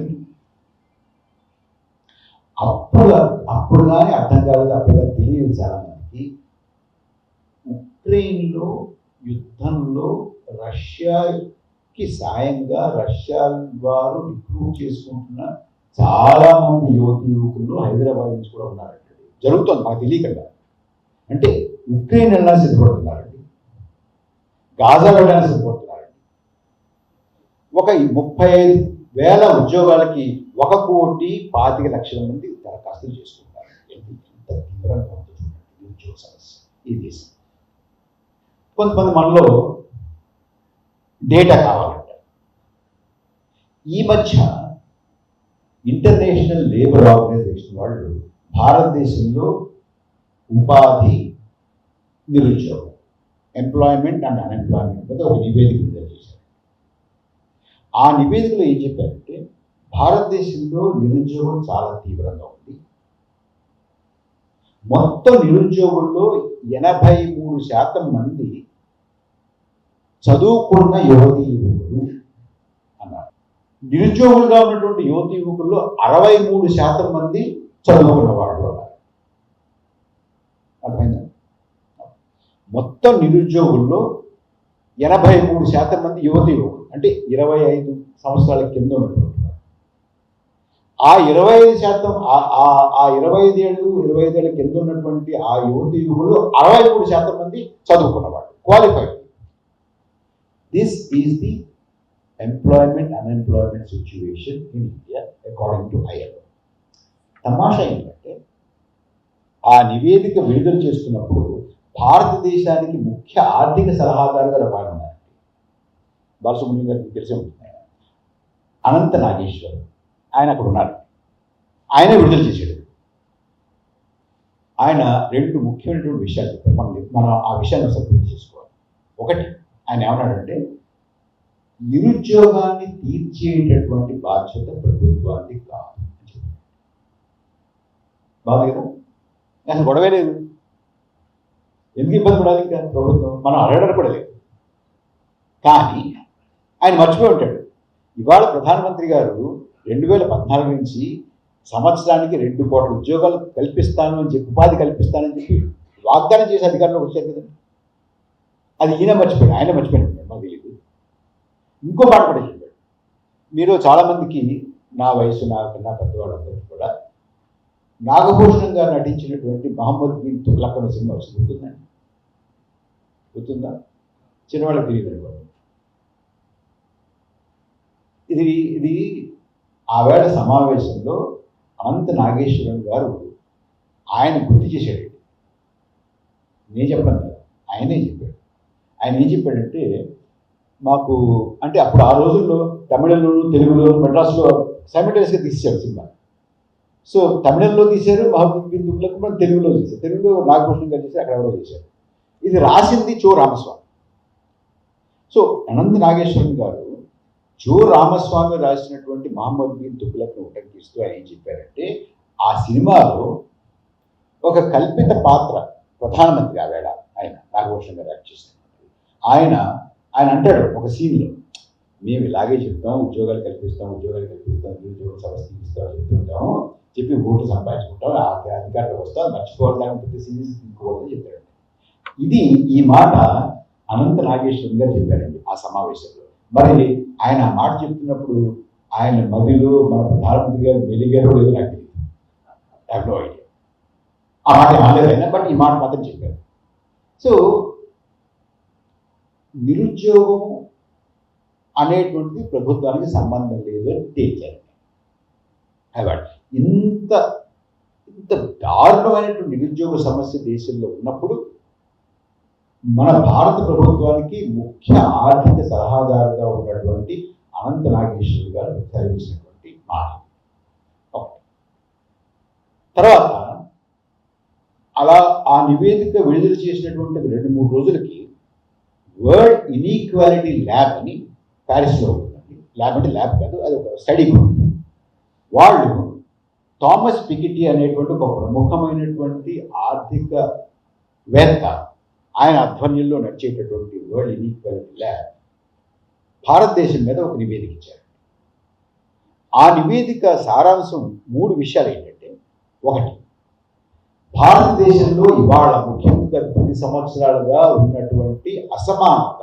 అప్పుడు కానీ అర్థం కాలేదు, అప్పుడు తెలియదు చాలా మందికి. ఉక్రెయిన్లో యుద్ధంలో రష్యాకి కి సాయంగా రష్యా వారు రిక్రూట్ చేసుకుంటున్న చాలా మంది యువకులు హైదరాబాద్ నుంచి కూడా ఉన్నారండి. జరుగుతుంది మాకు తెలియకుండా. అంటే ఉక్రెయిన్ వెళ్ళడానికి సిద్ధపడుతున్నారండి, గాజా వెళ్ళడానికి సిద్ధపడుతున్నారండి. ఒక 35,000 ఉద్యోగాలకి 1,25,00,000 మంది దరఖాస్తులు చేసుకుంటారు. ఎంత తీవ్రంగా ఉంటుంది నిరుద్యోగ సమస్య ఈ దేశం. కొంతమంది మనలో డేటా కావాలంట. ఈ మధ్య ఇంటర్నేషనల్ లేబర్ ఆర్గనైజేషన్ వాళ్ళు భారతదేశంలో ఉపాధి, నిరుద్యోగం, ఎంప్లాయ్మెంట్ అండ్ అన్ఎంప్లాయ్మెంట్ మీద ఒక నివేదిక విడుదల చేశారు. ఆ నివేదికలో ఏం చెప్పారంటే భారతదేశంలో నిరుద్యోగం చాలా తీవ్రంగా ఉంది. మొత్తం నిరుద్యోగుల్లో 83% మంది చదువుకున్న యువతీ యువకులు అన్నారు. నిరుద్యోగులుగా ఉన్నటువంటి యువతీ యువకుల్లో 63% మంది చదువుకున్న వాళ్ళు అన్నారు. అర్థమైందా? మొత్తం నిరుద్యోగుల్లో 83% మంది యువతీ యువకులు, అంటే 25 సంవత్సరాల కింద ఉన్నటువంటి ఆ 25%, ఆ 25 ఏళ్ళ కింద ఉన్నటువంటి ఆ యువతీ యువకుల్లో 63% మంది చదువుకున్నవాళ్ళు, qualified. This is the unemployment situation in India according to ILO. తమాషా ఏంటంటే ఆ నివేదిక విడుదల చేస్తున్నప్పుడు భారతదేశానికి ముఖ్య ఆర్థిక సలహాదారుగా వాళ్ళు ఉన్నారు. బాలసుబ్రహ్మణ్యం గారికి తెలిసే ఉంటుంది. అనంత నాగేశ్వర్ ఆయన అక్కడ ఉన్నారు. ఆయన విడుదల చేశాడు. ఆయన 2 ముఖ్యమైనటువంటి విషయాలు చెప్పారు. మనం ఆ విషయాన్ని అసలు గుర్తు చేసుకోవాలి. ఒకటి, ఆయన ఏమన్నాడంటే నిరుద్యోగాన్ని తీర్చేటటువంటి బాధ్యత ప్రభుత్వానికి కాదు. బాధ కదా, అసలు గొడవే లేదు. ఎందుకు ఇబ్బంది పడాలి? ఇంకా ప్రభుత్వం మనం అడగడం కూడా లేదు. కానీ ఆయన మర్చిపోయి ఉంటాడు. ఇవాళ ప్రధానమంత్రి గారు 2014 నుంచి సంవత్సరానికి 2 కోట్ల ఉద్యోగాలు కల్పిస్తాను అని చెప్పి, ఉపాధి కల్పిస్తానని చెప్పి వాగ్దానం చేసి అధికారంలోకి వచ్చారు కదండి. అది ఈయన మర్చిపోయాడు, ఆయన మర్చిపోయినట్టు మాకు తెలియదు. ఇంకో మాట కూడా చెప్పాడు. మీరు చాలామందికి నా వయసు నాకన్నా పెద్దవాళ్ళందరికీ కూడా నాగభూషణం గారు నటించినటువంటి మహమ్మద్ బిన్ తుగ్లక్ అనే సినిమా వచ్చి గుర్తుందండి? గుర్తుందా? చిన్నవాళ్ళకి తెలియదు అనుకోండి. ఇది ఆవేళ సమావేశంలో అనంత నాగేశ్వరన్ గారు ఆయన గుర్తు చేశాడు. నేను చెప్పాను కదా, ఆయనే చెప్పాడు. ఆయన ఏం చెప్పాడంటే, మాకు అంటే అప్పుడు ఆ రోజుల్లో తమిళంలోను, తెలుగులోను, మెడ్రాస్లో సైమల్టేనియస్గా తీసేశారు సినిమా. సో తమిళంలో తీశారు మహమ్మద్ బిన్ తుగ్లక్, మనం తెలుగులో చేశారు. తెలుగులో నాగభూషణం గారు చేశారు, అక్కడ కూడా చేశారు. ఇది రాసింది చో రామస్వామి. సో అనంత నాగేశ్వరన్ గారు చో రామస్వామి రాసినటువంటి మహమ్మద్ బిన్ తుగ్లక్ను ఉటంకిస్తూ ఆయన ఏం చెప్పారంటే, ఆ సినిమాలో ఒక కల్పిత పాత్ర ప్రధానమంత్రి ఆవేళ ఆయన నాగభూషణం గారు యాక్ట్ చేసినటువంటి ఆయన అంటాడు ఒక సీన్లో, మేము ఇలాగే చెప్తాం, ఉద్యోగాలు కల్పిస్తాం, నిరుద్యోగ సమస్య ఇస్తాం చెప్తుంటాము, చెప్పి ఓటు సంపాదించుకుంటాం, అధికారులు వస్తాం, మర్చిపోవడానికి ప్రతి సీరియస్ తీసుకోవాలని చెప్పాడు. ఈ మాట అనంత నాగేశ్వరన్ గారు చెప్పారండి ఆ సమావేశంలో. మరి ఆయన ఆ మాట చెప్తున్నప్పుడు ఆయన మదిలో మన ప్రధానమంత్రి గారు వెలిగారో లేదో నాకు తెలియదు, హ్యావ్ నో ఐడియా. ఆ మాట అనలేదు ఆయన, బట్ ఈ మాట మాత్రం చెప్పారు. సో నిరుద్యోగం అనేటువంటిది ప్రభుత్వానికి సంబంధం లేదు అని తేల్చారు. ఇంత దారుణమైనటువంటి నిరుద్యోగ సమస్య దేశంలో ఉన్నప్పుడు మన భారత ప్రభుత్వానికి ముఖ్య ఆర్థిక సలహాదారుగా ఉన్నటువంటి అనంత నాగేశ్వర్ గారు తెలియజేసినటువంటి మాట. తర్వాత అలా ఆ నివేదిక విడుదల చేసినటువంటి 2-3 రోజులకి వరల్డ్ ఇన్ఈక్వాలిటీ ల్యాబ్ అని ప్యారిస్లో ఉంటుందండి. ల్యాబ్ అంటే ల్యాబ్ కాదు, అది ఒక స్టడీ గ్రూప్. వాళ్ళు థామస్ పికెటీ అనేటువంటి ఒక ప్రముఖమైనటువంటి ఆర్థికవేత్త, ఆయన ఆధ్వర్యంలో నడిచేటటువంటి వరల్డ్ ఇన్ఈక్వాలిటీ ల్యాబ్ భారతదేశం మీద ఒక నివేదిక ఇచ్చారు. ఆ నివేదిక సారాంశం 3 విషయాలు ఏంటంటే, ఒకటి, భారతదేశంలో ఇవాళ ముఖ్యంగా 10 సంవత్సరాలుగా ఉన్నటువంటి అసమానత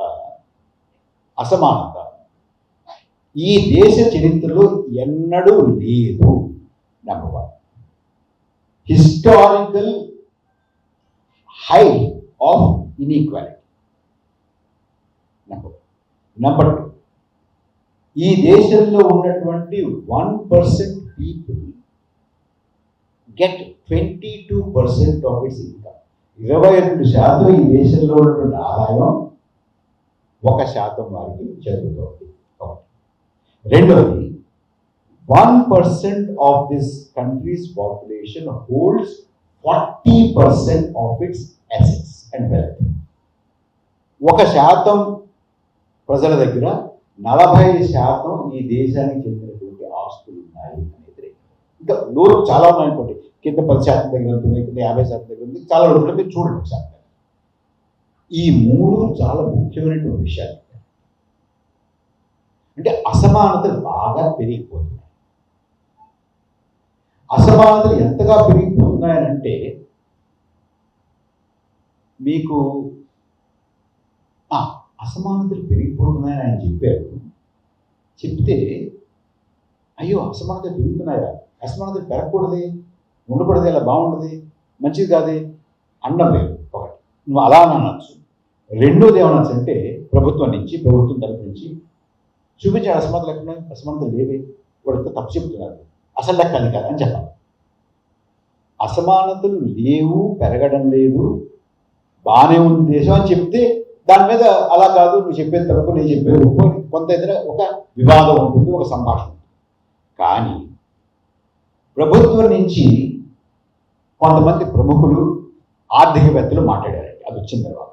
ఈ దేశ చరిత్రలో ఎన్నడూ లేదు. Number 1, historical high of inequality. Number 2, ఈ దేశంలో ఉన్నటువంటి 1% people get 22% of it's income. 22% ఈ దేశంలో ఉన్నటువంటి ఆదాయం 1% వారికి జరుగుతుంది. రెండవది, 1% of this countries population holds 40% of it's assets and wealth. 1% ప్రజల దగ్గర 40% ఈ దేశానికి చెందినటువంటి ఆస్తులు ఉన్నాయి అనేది. ఇంకా నూరు చాలా ఉన్నాయనుకోండి, కింద 10% దగ్గర ఉంటుంది, కింద 50% దగ్గర ఉంది, చాలా ఉంటుంది. మీరు చూడండి ఒకసారి. ఈ 3 చాలా ముఖ్యమైనటువంటి విషయాలు. అంటే అసమానతలు బాగా పెరిగిపోతున్నాయి. అసమానతలు ఎంతగా పెరిగిపోతున్నాయనంటే, మీకు అసమానతలు పెరిగిపోతున్నాయని ఆయన చెప్పారు. చెప్తే అయ్యో అసమానతలు పెరుగుతున్నాయా, అసమానతలు పెరగకూడదు, ఉండకూడదు, ఇలా బాగుండదు, మంచిది కాదే అనడం లేదు. ఒకటి, నువ్వు అలా అనొచ్చు. రెండోది ఏమనొచ్చు అంటే, ప్రభుత్వం తరపు నుంచి చూపించే అసమానతలు ఎక్కడ, అసమానతలు లేవే, వాడితో తప్పు చెప్తున్నారు, అసలు లెక్క అది కాదు అని చెప్పాలి. అసమానతలు లేవు, పెరగడం లేదు, బాగానే ఉంది దేశం అని చెప్తే దాని మీద అలా కాదు, నువ్వు చెప్పేది తప్పు, నేను చెప్పేది ఒప్పు, కొంత ఏదైనా ఒక వివాదం ఉంటుంది, ఒక సంభాషణ. కానీ ప్రభుత్వం నుంచి కొంతమంది ప్రముఖులు, ఆర్థికవేత్తలు మాట్లాడారండి. అది వచ్చిన తర్వాత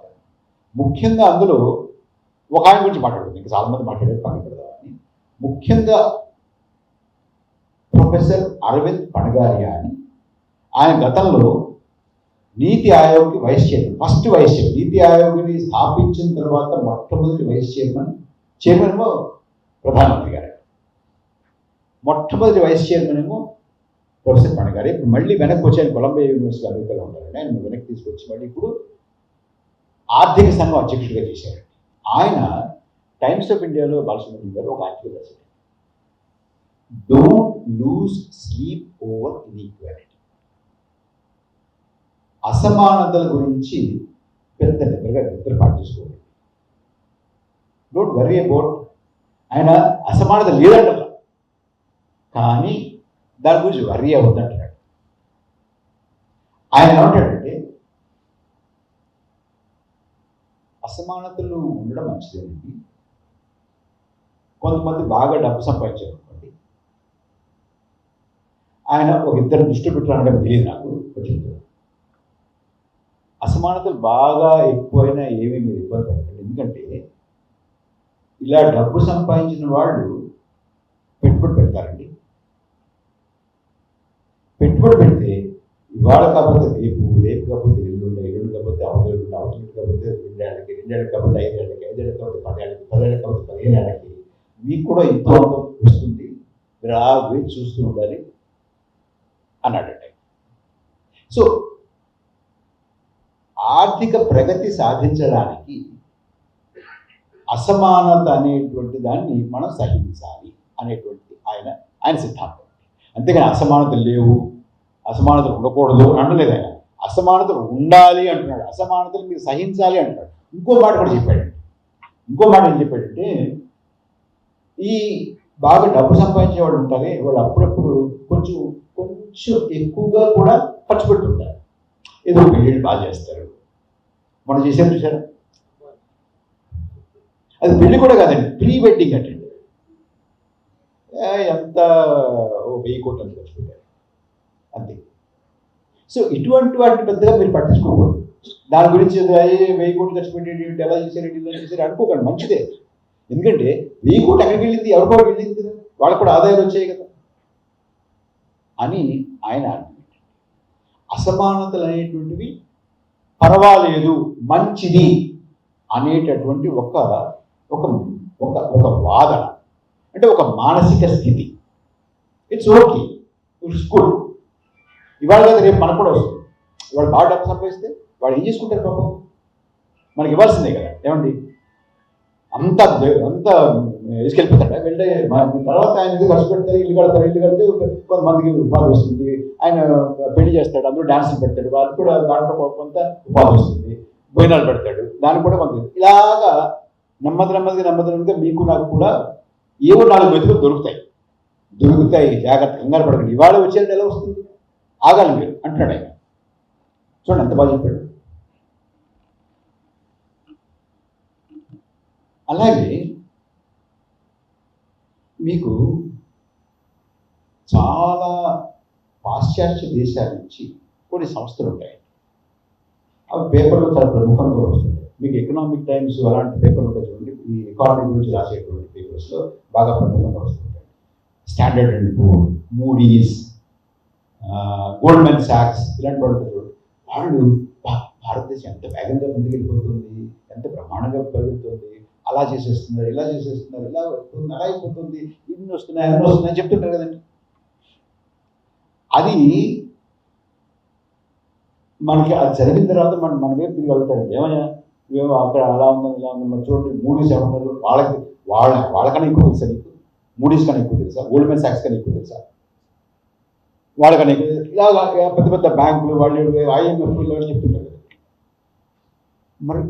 ముఖ్యంగా అందులో ఒక ఆయన గురించి మాట్లాడుతుంది, ఇంకా చాలామంది మాట్లాడారు, పక్కన పెడదామని. ముఖ్యంగా ప్రొఫెసర్ అరవింద్ పణగారియా అని, ఆయన గతంలో నీతి ఆయోగ్కి vice chairman, first vice chairman. నీతి ఆయోగ్ని స్థాపించిన తర్వాత మొట్టమొదటి వైస్ చైర్మన్ ఏమో ప్రధానమంత్రి గారు. మొట్టమొదటి వైస్ చైర్మన్ ఏమో ప్రొఫెసర్ పణగారి. ఇప్పుడు మళ్ళీ వెనక్కి వచ్చి, ఆయన కొలంబియా యూనివర్సిటీ అమెరికాలో ఉంటారండి. ఆయన వెనక్కి తీసుకొచ్చి మళ్ళీ ఇప్పుడు ఆర్థిక సంఘం అధ్యక్షుడిగా చేశారు. ఆయన టైమ్స్ ఆఫ్ ఇండియాలో బాలసుబ్రహ్మణ్యం గారు ఒక ఆర్టికల్ రాశారు, don't lose sleep over inequality. అసమానతల గురించి పెద్ద నిద్రపాటు చేసుకోవాలి. Don't worry about. ఆయన అసమానత లేదంట, కానీ దాని గురించి వరీ అవుతుందంటున్నాడు. ఆయన ఏమంటాడంటే, అసమానతలు ఉండడం మంచిదేనండి. కొంతమంది బాగా డబ్బు సంపాదించారనుకోండి, ఆయన ఒక ఇద్దరు దృష్టి పెట్టాలంటే తెలియదు నాకు, చెప్తాను. అసమానతలు బాగా ఎక్కువైనా ఏమీ మీరు ఇబ్బంది పడకండి. ఎందుకంటే ఇలా డబ్బు సంపాదించిన వాళ్ళు పెట్టుబడి పెడతారండి. పెట్టుబడి పెడితే ఇవాళ కాకపోతే రేపు, రేపు కాకపోతే ఎల్లుండి, ఎల్లుండి కాకపోతే అవతలుండి, కాకపోతే 2 ఏళ్ళకి, 2 ఏళ్ళకి కాకపోతే 5 ఏళ్ళకి, 5 ఏళ్ళకి కాకపోతే 10 ఏళ్ళకి, 10 ఏళ్ళకి కాకపోతే 15 ఏళ్ళకి మీకు కూడా ఇంతో వస్తుంది, మీరు ఆ వేచి చూస్తూ ఉండాలి అన్నాడండి. సో ఆర్థిక ప్రగతి సాధించడానికి అసమానత అనేటువంటి దాన్ని మనం సహించాలి అనేటువంటి ఆయన సిద్ధాంతం. అంతేగాని అసమానతలు లేవు, అసమానతలు ఉండకూడదు అనలేదు ఆయన. అసమానతలు ఉండాలి అంటున్నాడు, అసమానతలు మీరు సహించాలి అంటున్నాడు. ఇంకో మాట కూడా చెప్పాడు. ఇంకో మాట ఏం చెప్పాడంటే, ఈ బాగా డబ్బు సంపాదించే వాళ్ళు ఉంటారే, వాళ్ళు అప్పుడప్పుడు కొంచెం ఎక్కువగా కూడా ఖర్చు పెడుతుంటారు. ఏదో పెళ్ళిళ్ళు బాగా చేస్తారు. మనం చేసాం చూసారా, అది పెళ్ళి కూడా కాదండి, ప్రీ వెడ్డింగ్ అంటే ఎంత 1000 కోట్లు అంత ఖర్చు పెట్టారు అంతే. సో ఇటువంటి వాటిని పెద్దగా మీరు పట్టించుకోకూడదు. దాని గురించి 1000 కోట్లు ఖర్చు పెట్టేది ఎలా చేశారు, ఇలా చేశారు అనుకోకండి, మంచిదే. ఎందుకంటే 1000 కోట్లు ఎక్కడికి వెళ్ళింది, ఎవరికో వెళ్ళింది కదా, వాళ్ళకు కూడా ఆదాయాలు వచ్చాయి కదా అని ఆయన ఆర్గ్యుమెంట్. అసమానతలు అనేటువంటివి పర్వాలేదు, మంచిది అనేటటువంటి ఒక వాదన, అంటే ఒక మానసిక స్థితి. It's okay, it's good. ఇవాళ కదా రేపు మనకు కూడా వస్తుంది. వాడు బాగా డబ్బు సంపాదిస్తే వాడు ఏం చేసుకుంటారు పాపం, మనకి ఇవ్వాల్సిందే కదా. ఏమండి, అంత అంత తీసుకెళ్ళిపోతాడు. వెళ్ళే తర్వాత ఆయన ఇది ఖర్చు పెడతారు, ఇల్లు కడితే కొంతమందికి ఉపాధి వస్తుంది. ఆయన పెళ్లి చేస్తాడు, అందులో డాన్సులు పెడతాడు, వాళ్ళు కూడా దాంట్లో కొంత ఉపాధి వస్తుంది. భోజనాలు పెడతాడు, దానికి కూడా కొంత. ఇలాగా నెమ్మదిగా మీకు నాకు కూడా ఏవో 4 మెతుకులు దొరుకుతాయి. జాగ్రత్త, కంగారు పడకండి. ఇవాళ వచ్చే నెల వస్తుంది, ఆగాలి మీరు అంటున్నాడు ఆయన. చూడండి ఎంత బాగా చెప్పాడు. అలాగే మీకు చాలా పాశ్చాత్య దేశాల నుంచి కొన్ని సంస్థలు ఉంటాయి. అవి పేపర్లో చాలా ప్రముఖంగా వస్తుంటాయి. మీకు ఎకనామిక్ టైమ్స్ అలాంటి పేపర్లు ఉంటాయి చూడండి, ఈ ఎకానమీ గురించి రాసేటువంటి పేపర్స్లో బాగా ప్రముఖంగా వస్తుంటాయి. Standard and poor, Moody's, Goldman socks ఇలాంటి వాళ్ళు చూడండి. వాళ్ళు భారతదేశం ఎంత వేగంగా ముందుకెళ్ళిపోతుంది, ఎంత బ్రహ్మాండంగా పెరుగుతుంది, అలా చేసేస్తున్నారు, ఇలా చేసేస్తున్నారు, ఇలా వస్తుంది, అలా అయిపోతుంది, ఇన్ని వస్తున్నాయి అన్నీ వస్తున్నాయని చెప్తుంటారు కదండి. అది మనకి అది జరిగిన తర్వాత మన వైపు తిరిగి వెళ్తారు. ఏమయ్యా మేము అక్కడ అలా ఉందని ఇలా ఉందని మరి చూడండి. మూడీస్ ఏమన్నారు, వాళ్ళకన్నా ఎక్కువ తెలుసా నీకు? మూడీస్ కన్నా ఎక్కువ తెలుసా? గోల్డ్మెన్ సాక్స్ కన్నా ఎక్కువ తెలుసా? వాళ్ళకన్నా ఎక్కువ. ఇలా పెద్ద పెద్ద బ్యాంకులు వాళ్ళు IMF వాళ్ళు చెప్తుంటారు కదా. మరి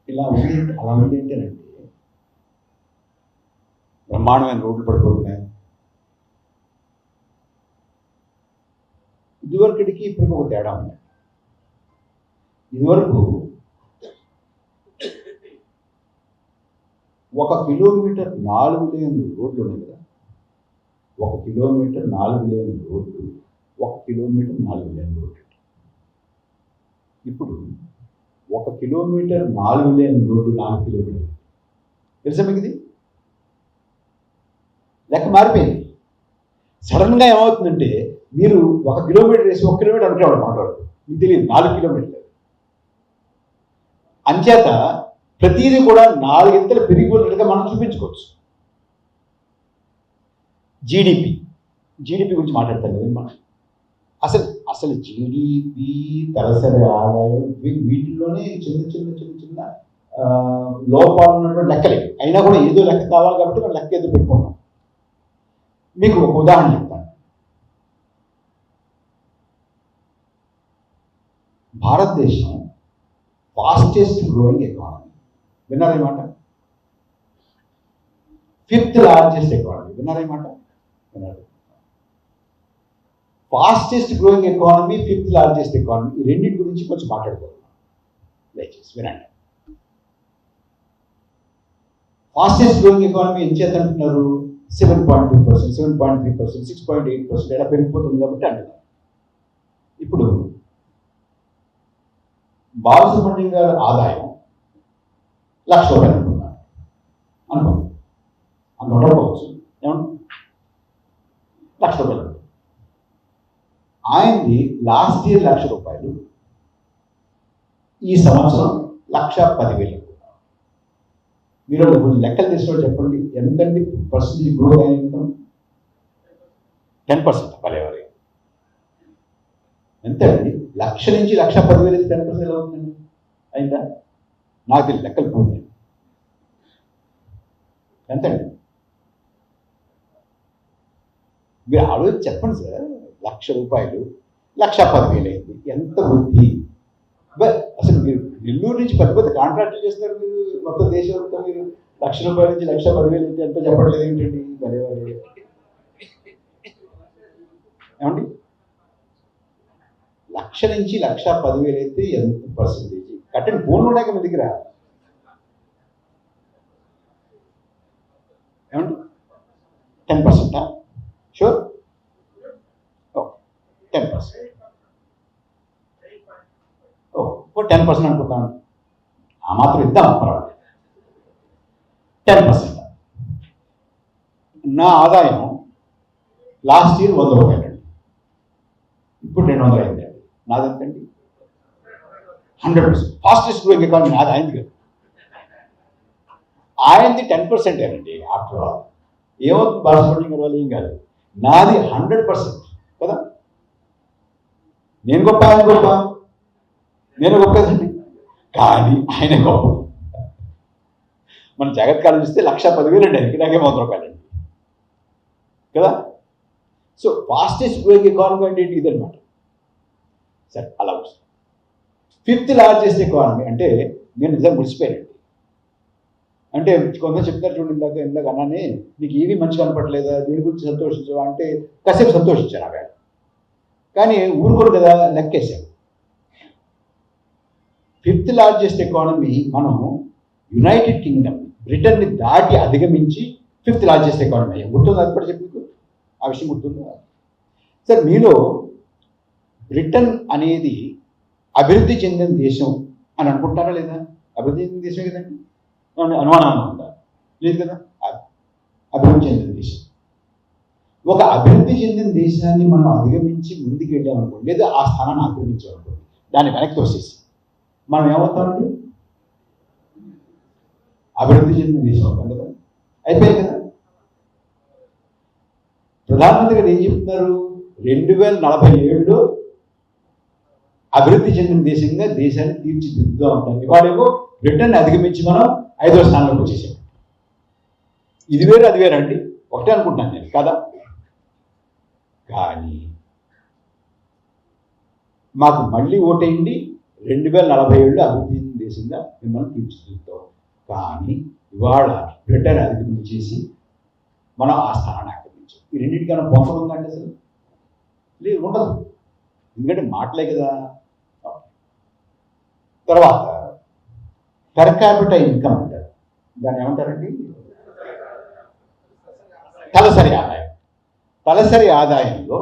ఇలా ఉంది, అలా ఉంది ఏంటంటే బ్రహ్మాండమైన రోడ్లు పడిపోతున్నాయి. ఇదివరకటికి ఇప్పటికి ఒక తేడా ఉంది. ఇదివరకు 1 కిలోమీటర్ 4 లేన్లు రోడ్లు ఉన్నాయి కదా. 1 కిలోమీటర్ 4 లేన్లు రోడ్లు, 1 కిలోమీటర్ 4 లేన్లు రోడ్లు. ఇప్పుడు 1 కిలోమీటర్ 4 లేన్ రోడ్డు 4 కిలోమీటర్లు. తెలుసా మీకు ఇది? లెక్క మారిపోయింది. సడన్గా ఏమవుతుందంటే మీరు 1 కిలోమీటర్ వేసి 1 కిలోమీటర్ అనుకునేవాడు మాట్లాడు, మీకు తెలియదు 4 కిలోమీటర్లు. అంచేత ప్రతిదీ కూడా 4 ఇంతలు పెరిగిపోయినట్టుగా మనం చూపించుకోవచ్చు. జీడిపి గురించి మాట్లాడతాం కదండి మనం. అసలు జీడిపి, తలసరి ఆదాయం, వీటిల్లోనే చిన్న లోపాలు ఉన్నటువంటి లెక్కలే. అయినా కూడా ఏదో లెక్క కావాలి కాబట్టి మనం లెక్క ఏదో పెట్టుకుంటాం. మీకు ఒక ఉదాహరణ చెప్తాను. భారతదేశం ఫాస్టెస్ట్ గ్రోయింగ్ ఎకానమీ. విన్నారా ఈ మాట? 5th largest economy. విన్నారా ఈ మాట? విన్నారు. Fastest growing economy, 5th largest economy, ఈ రెండింటి గురించి కొంచెం మాట్లాడుకోవాలి. దయచేసి వినండి. ఫాస్టెస్ట్ గ్రోయింగ్ ఎకానమీ ఏం చేద్దంటున్నారు? 7.2%, 7.3%, 6.8% ఎలా పెరిగిపోతుంది కాబట్టి అంటున్నారు. ఇప్పుడు బాలసుబ్రహ్మణ్యం గారి ఆదాయం ₹1,00,000 అనుకున్నారు. అంత ఉండకపోవచ్చు. ఏమంటే ₹1,00,000. ఆయనది లాస్ట్ ఇయర్ ₹1,00,000, ఈ సంవత్సరం 1,10,000. మీరు కొంచెం లెక్కలు తీసుకోవాలి, చెప్పండి ఎంతండి పర్సెంటేజ్ గ్రోత్ అయిందో? 10%. భలేవారి ఎంతండి? 1,00,000 నుంచి 1,10,000 10% ఎలా అవుతుందండి? అయిందా? నాకు తెలియదు, లెక్కలు పోయింది. ఎంతండి? మీరు ఆలోచించి చెప్పండి సార్. ₹1,00,000 1,10,000 అయింది. ఎంత వృద్ధి! అసలు మీరు నెల్లూరు నుంచి పెద్ద పెద్ద కాంట్రాక్టులు చేస్తారు. మీరు మొత్తం దేశం అంతా మీరు ₹1,00,000 నుంచి 1,10,000 అయితే ఎంత చెప్పట్లేదు ఏంటండి? భలేవారి ఏమండి? 1,00,000 నుంచి 1,10,000 అయితే ఎంత పర్సెంటేజ్? కట్టండి, ఫోన్లు ఉన్నాయి కదా మీ దగ్గర. ఏమండి? 10%? షూర్? 10%. 10% అనుకుంటాను. ఆ మాత్రం ఇద్దాం, పర్వాలేదు. 10%. నా ఆదాయం లాస్ట్ ఇయర్ ₹100 అండి, ఇప్పుడు 200 అయిందండి. నాదెంతండి? 100%. ఫాస్టెస్ట్ గ్రోయింగ్ ఎకానమీ నాది, అయింది కదా. ఆయనది 10% అండి. ఆఫ్టర్ ఆల్ ఏమవుతుంది? బాలసుబ్రహ్మణ్యం గారు ఏం కాదు. నాది 100% కదా. నేను గొప్ప, ఆయన గొప్ప, నేను గొప్పదండి, కానీ ఆయన గొప్ప. మన జగత్కాలం చూస్తే 1,10,000 అండి, ఆయనకి నాకే 100 రూపాయలండి కదా. సో ఫాస్టెస్ట్ గ్రోయింగ్ ఎకానమీ అంటే ఇదనమాట. సరే అలా వస్తుంది. 5th లార్జెస్ట్ ఎకానమీ అంటే నేను నిజంగా మురిసిపోయానండి. అంటే కొందరు చెప్తారు చూడండి, ఇందాక అన్నానే నీకు ఏమీ మంచి కనపడలేదా, దీని గురించి సంతోషించవా అంటే కాసేపు సంతోషించాను ఆవేళ. కానీ ఊరుకోరు కదా, లెక్కేశాను. 5th లార్జెస్ట్ ఎకానమీ మనం యునైటెడ్ కింగ్డమ్ బ్రిటన్ని దాటి అధిగమించి 5th లార్జెస్ట్ ఎకానమీ అయ్యాం. గుర్తుందా? అది కూడా చెప్పి ఆ విషయం గుర్తుందా? సార్ మీలో బ్రిటన్ అనేది అభివృద్ధి చెందిన దేశం అని అనుకుంటారా లేదా? అభివృద్ధి చెందిన దేశమే కదండి, అనుమానం ఉందా? లేదు కదా. అభివృద్ధి చెందిన దేశం. ఒక అభివృద్ధి చెందిన దేశాన్ని మనం అధిగమించి ముందుకు వెళ్ళామనుకోండి, లేదా ఆ స్థానాన్ని ఆక్రమించామనుకోండి, దాన్ని వెనక్కి తోసేసి మనం ఏమవుతామండి? అభివృద్ధి చెందిన దేశం అవుతాం కదా. అయిపోయాయి కదా. ప్రధానమంత్రి గారు ఏం చెప్తున్నారు? 2047లో అభివృద్ధి చెందిన దేశంగా దేశాన్ని తీర్చిదిద్దుతూ ఉంటారు. ఇవాళేమో బ్రిటన్ అధిగమించి మనం 5వ స్థానంలోకి వచ్చేసాం. ఇది వేరు అది వేరు అండి, ఒకటే అనుకుంటున్నాను నేను కదా. కానీ మాకు మళ్ళీ ఓటేయండి, 2047లో అభివృద్ధి చెందిన దేశంగా మిమ్మల్ని తీర్చిదిద్దుతాం. కానీ ఇవాళ బ్రిటన్ అధిగమించేసి మనం ఆ స్థానాన్ని ఆక్రమించాం. ఈ రెండింటికన్నా పొందడం ఉందంటే అసలు లేదు, ఉండదు. ఎందుకంటే మాటలే కదా. తర్వాత పర్ క్యాపిటల్ ఇన్కమ్ అంటారు, దాన్ని ఏమంటారండి? తలసరి ఆదాయం. తలసరి ఆదాయంలో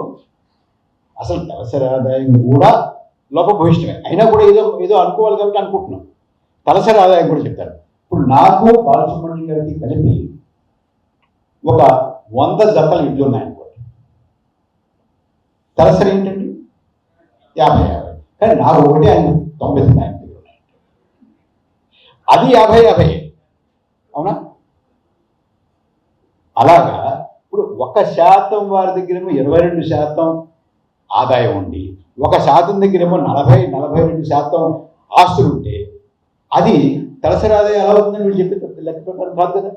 అసలు తలసరి ఆదాయం కూడా లోపభూయిష్టమే, అయినా కూడా ఏదో ఏదో అనుకోవాలి కాబట్టి అనుకుంటున్నాం. తలసరి ఆదాయం కూడా చెప్తారు. ఇప్పుడు నాకు బాలసుబ్రహ్మణ్యం గారికి కలిపి ఒక 100 జతల ఇళ్ళు ఉన్నాయనుకోండి, తలసరి ఏంటండి? 50. కానీ నాకు ఒకటి ఆయన 99 ఉన్నాయి. అది 50 అవునా? అలాగా ఇప్పుడు 1% వారి దగ్గరేమో 22% ఆదాయం ఉండి, 1% దగ్గరేమో 42% ఆస్తులు ఉంటే అది తలసరి ఆదాయం ఎలా అవుతుందని మీరు చెప్పే లెక్క ప్రకారం కాదు కదా.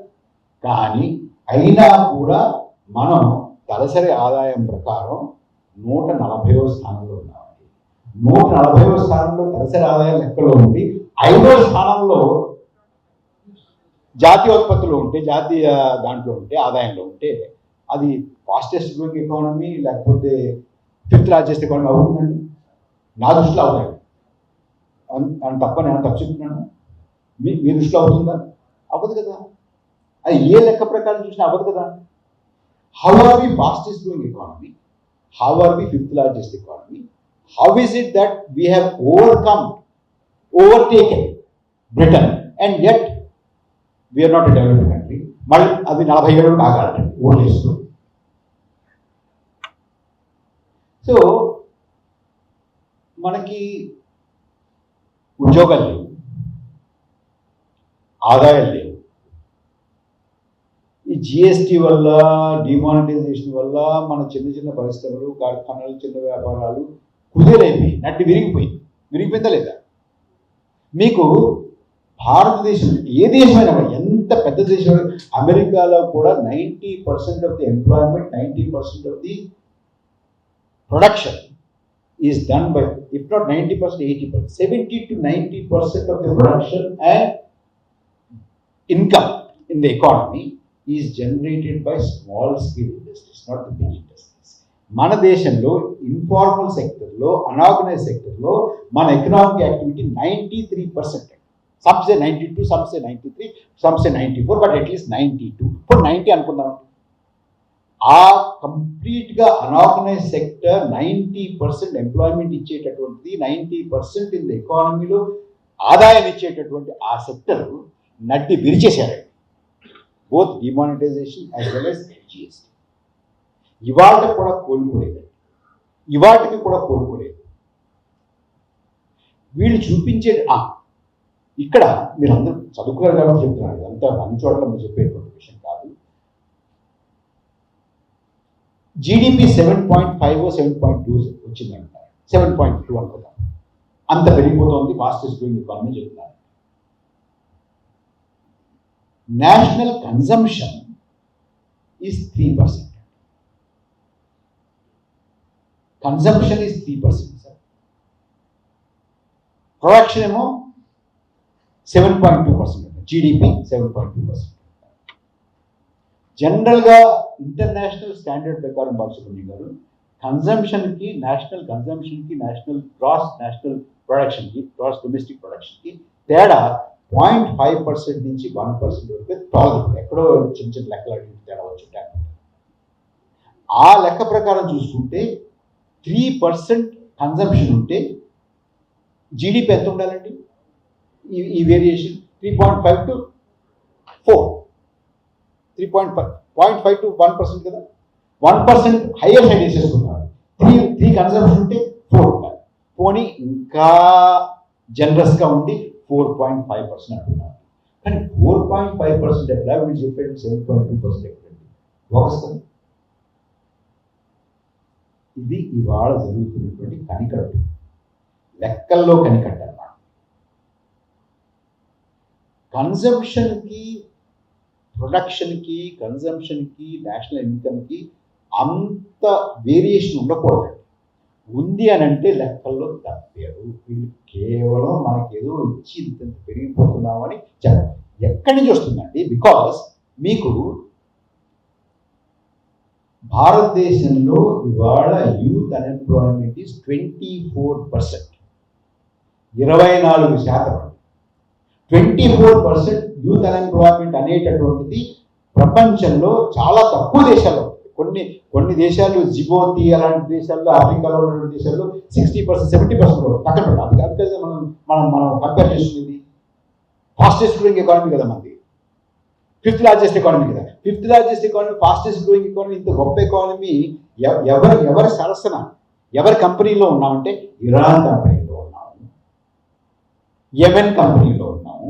కానీ అయినా కూడా మనం తలసరి ఆదాయం ప్రకారం 140వ స్థానంలో ఉన్నామండి. 140వ స్థానంలో తలసరి ఆదాయం లెక్కలో ఉండి 5వ స్థానంలో జాతీయోత్పత్తిలో ఉంటే, జాతీయ దాంట్లో ఉంటే, ఆదాయంలో ఉంటే అది ఫాస్టెస్ట్ గ్రోయింగ్ ఎకానమీ లేకపోతే 5th లార్జెస్ట్ ఎకానమీ అవుతుందండి? నా దృష్టిలో అవుతాయి. అని తప్ప నేను తప్పు చెప్తున్నాను. మీ దృష్టిలో అవుతుందా? అవ్వదు కదా. అది ఏ లెక్క ప్రకారం చూసినా అవ్వదు కదా. How are we fastest growing economy? How are we 5th largest economy? How is it that we have overtaken Britain and yet we are not a developed country? మళ్ళీ అది 47 కాగాలండి ఓట్లేస్తూ. సో మనకి ఉద్యోగాలు లేవు, ఆదాయాలు లేవు. ఈ జిఎస్టీ వల్ల, డిమానిటైజేషన్ వల్ల మన చిన్న చిన్న పరిశ్రమలు, కార్ఖానాలు, చిన్న వ్యాపారాలు కుదేలైపోయి నట్టి విరిగిపోయిందా లేదా? మీకు భారతదేశం ఏ దేశమైనా, ఎంత పెద్ద దేశం, అమెరికాలో కూడా 90% of the employment, 90% of the production is done by, if not 90%, 80%, 70 to 90% of the production and income in the economy is generated by small scale industries, not the big industries. మన దేశంలో ఇన్ఫార్మల్ సెక్టర్లో, unorganised సెక్టర్లో మన economic activity 93%. Some say 92, some say 93, some say 94, but at least 92. ఇప్పుడు 90 అనుకుందాం. ఆ కంప్లీట్గా unorganised sector 90% employment ఇచ్చేటటువంటిది, 90% ఇన్ ద ఎకానమీలో ఆదాయం ఇచ్చేటటువంటి ఆ సెక్టర్ నడ్డి విరిచేశారండి. Both demonetisation as well as GST. ఇవాళకి కూడా కోలుకోలేదు. వీళ్ళు చూపించే ఇక్కడ మీరు అందరూ చదువుకున్నారు కాబట్టి చెప్తున్నారు, ఇదంతా అన్ని చోట్ల మీరు చెప్పేటువంటి విషయం కాదు. జీడిపి 7.5 7.2 వచ్చిందంటారు, 7.2 అనుకుందాం. అంత పెరిగిపోతుంది ఫాస్టెస్ట్ గ్రోయింగ్ ఎకానమీ చెప్తున్నారు. National consumption is 3%. Consumption is 3%, sir. Production ఏమో 7.2%, జీడిపి 7.2%. జనరల్గా ఇంటర్నేషనల్ స్టాండర్డ్ ప్రకారం బాలసుబ్రహ్మణ్యం గారు కన్జంప్షన్కి, నేషనల్ కన్జంప్షన్కి, నేషనల్ ప్రొడక్షన్కి, గ్రాస్ డొమెస్టిక్ ప్రొడక్షన్కి తేడా 0.5% నుంచి 1% వరకు తొలగదు. ఎక్కడో చిన్న చిన్న లెక్కలు తేడా వచ్చుంటాయి. ఆ లెక్క ప్రకారం చూసుకుంటే 3% కన్జంప్షన్ ఉంటే జీడిపి ఎంత ఉండాలండి? ఈ వేరియేషన్ 3.5 to 4, 3.5 to 1% కదా. 1% హైయర్ సైడ్ వేసేసుకున్నారు. 3 కన్జంప్షన్ ఉంటే 4 ఉండాలి. పోనీ ఇంకా జనరస్గా ఉండి 4.5% అంటున్నారు. కానీ 4.5% ఎక్కడ, వీళ్ళు చెప్పేది 7.2% ఎక్కడండి? వస్తుంది. ఇది ఇవాళ జరుగుతున్నటువంటి కనికట్టు, లెక్కల్లో కనికట్టు అన్నమాట. కన్జంప్షన్కి, ప్రొడక్షన్కి, కన్జంప్షన్కి, నేషనల్ ఇన్కమ్కి అంత వేరియేషన్ ఉండకూడదండి. ఉంది అని అంటే లెక్కల్లో తప్పారు. వీళ్ళు కేవలం మనకేదో ఇచ్చి ఇంత పెరిగిపోతున్నామని చెప్పారు. ఎక్కడి నుంచి వస్తుందండి? బికాస్ మీకు భారతదేశంలో ఇవాళ youth unemployment is 24%, 24%. 24% youth unemployment అనేటటువంటిది ప్రపంచంలో చాలా తక్కువ దేశాల్లో. కొన్ని దేశాలు, జిబోతి అలాంటి దేశాల్లో, ఆఫ్రికాలో ఉన్న దేశాల్లో 60%, 70% పక్కన పెట్టాలి. అది కదా మనం కంపేర్ చేస్తుంది. ఫాస్టెస్ట్ గ్రోయింగ్ ఎకానమీ కదా మనది, 5th లార్జెస్ట్ ఎకానమీ కదా. 5th largest economy, fastest growing economy, ఇంత గొప్ప ఎకానమీ ఎవరి సరసన, ఎవరి కంపెనీలో ఉన్నామంటే ఇరాన్ కంపెనీలో ఉన్నాము, యెమెన్ కంపెనీలో ఉన్నాము,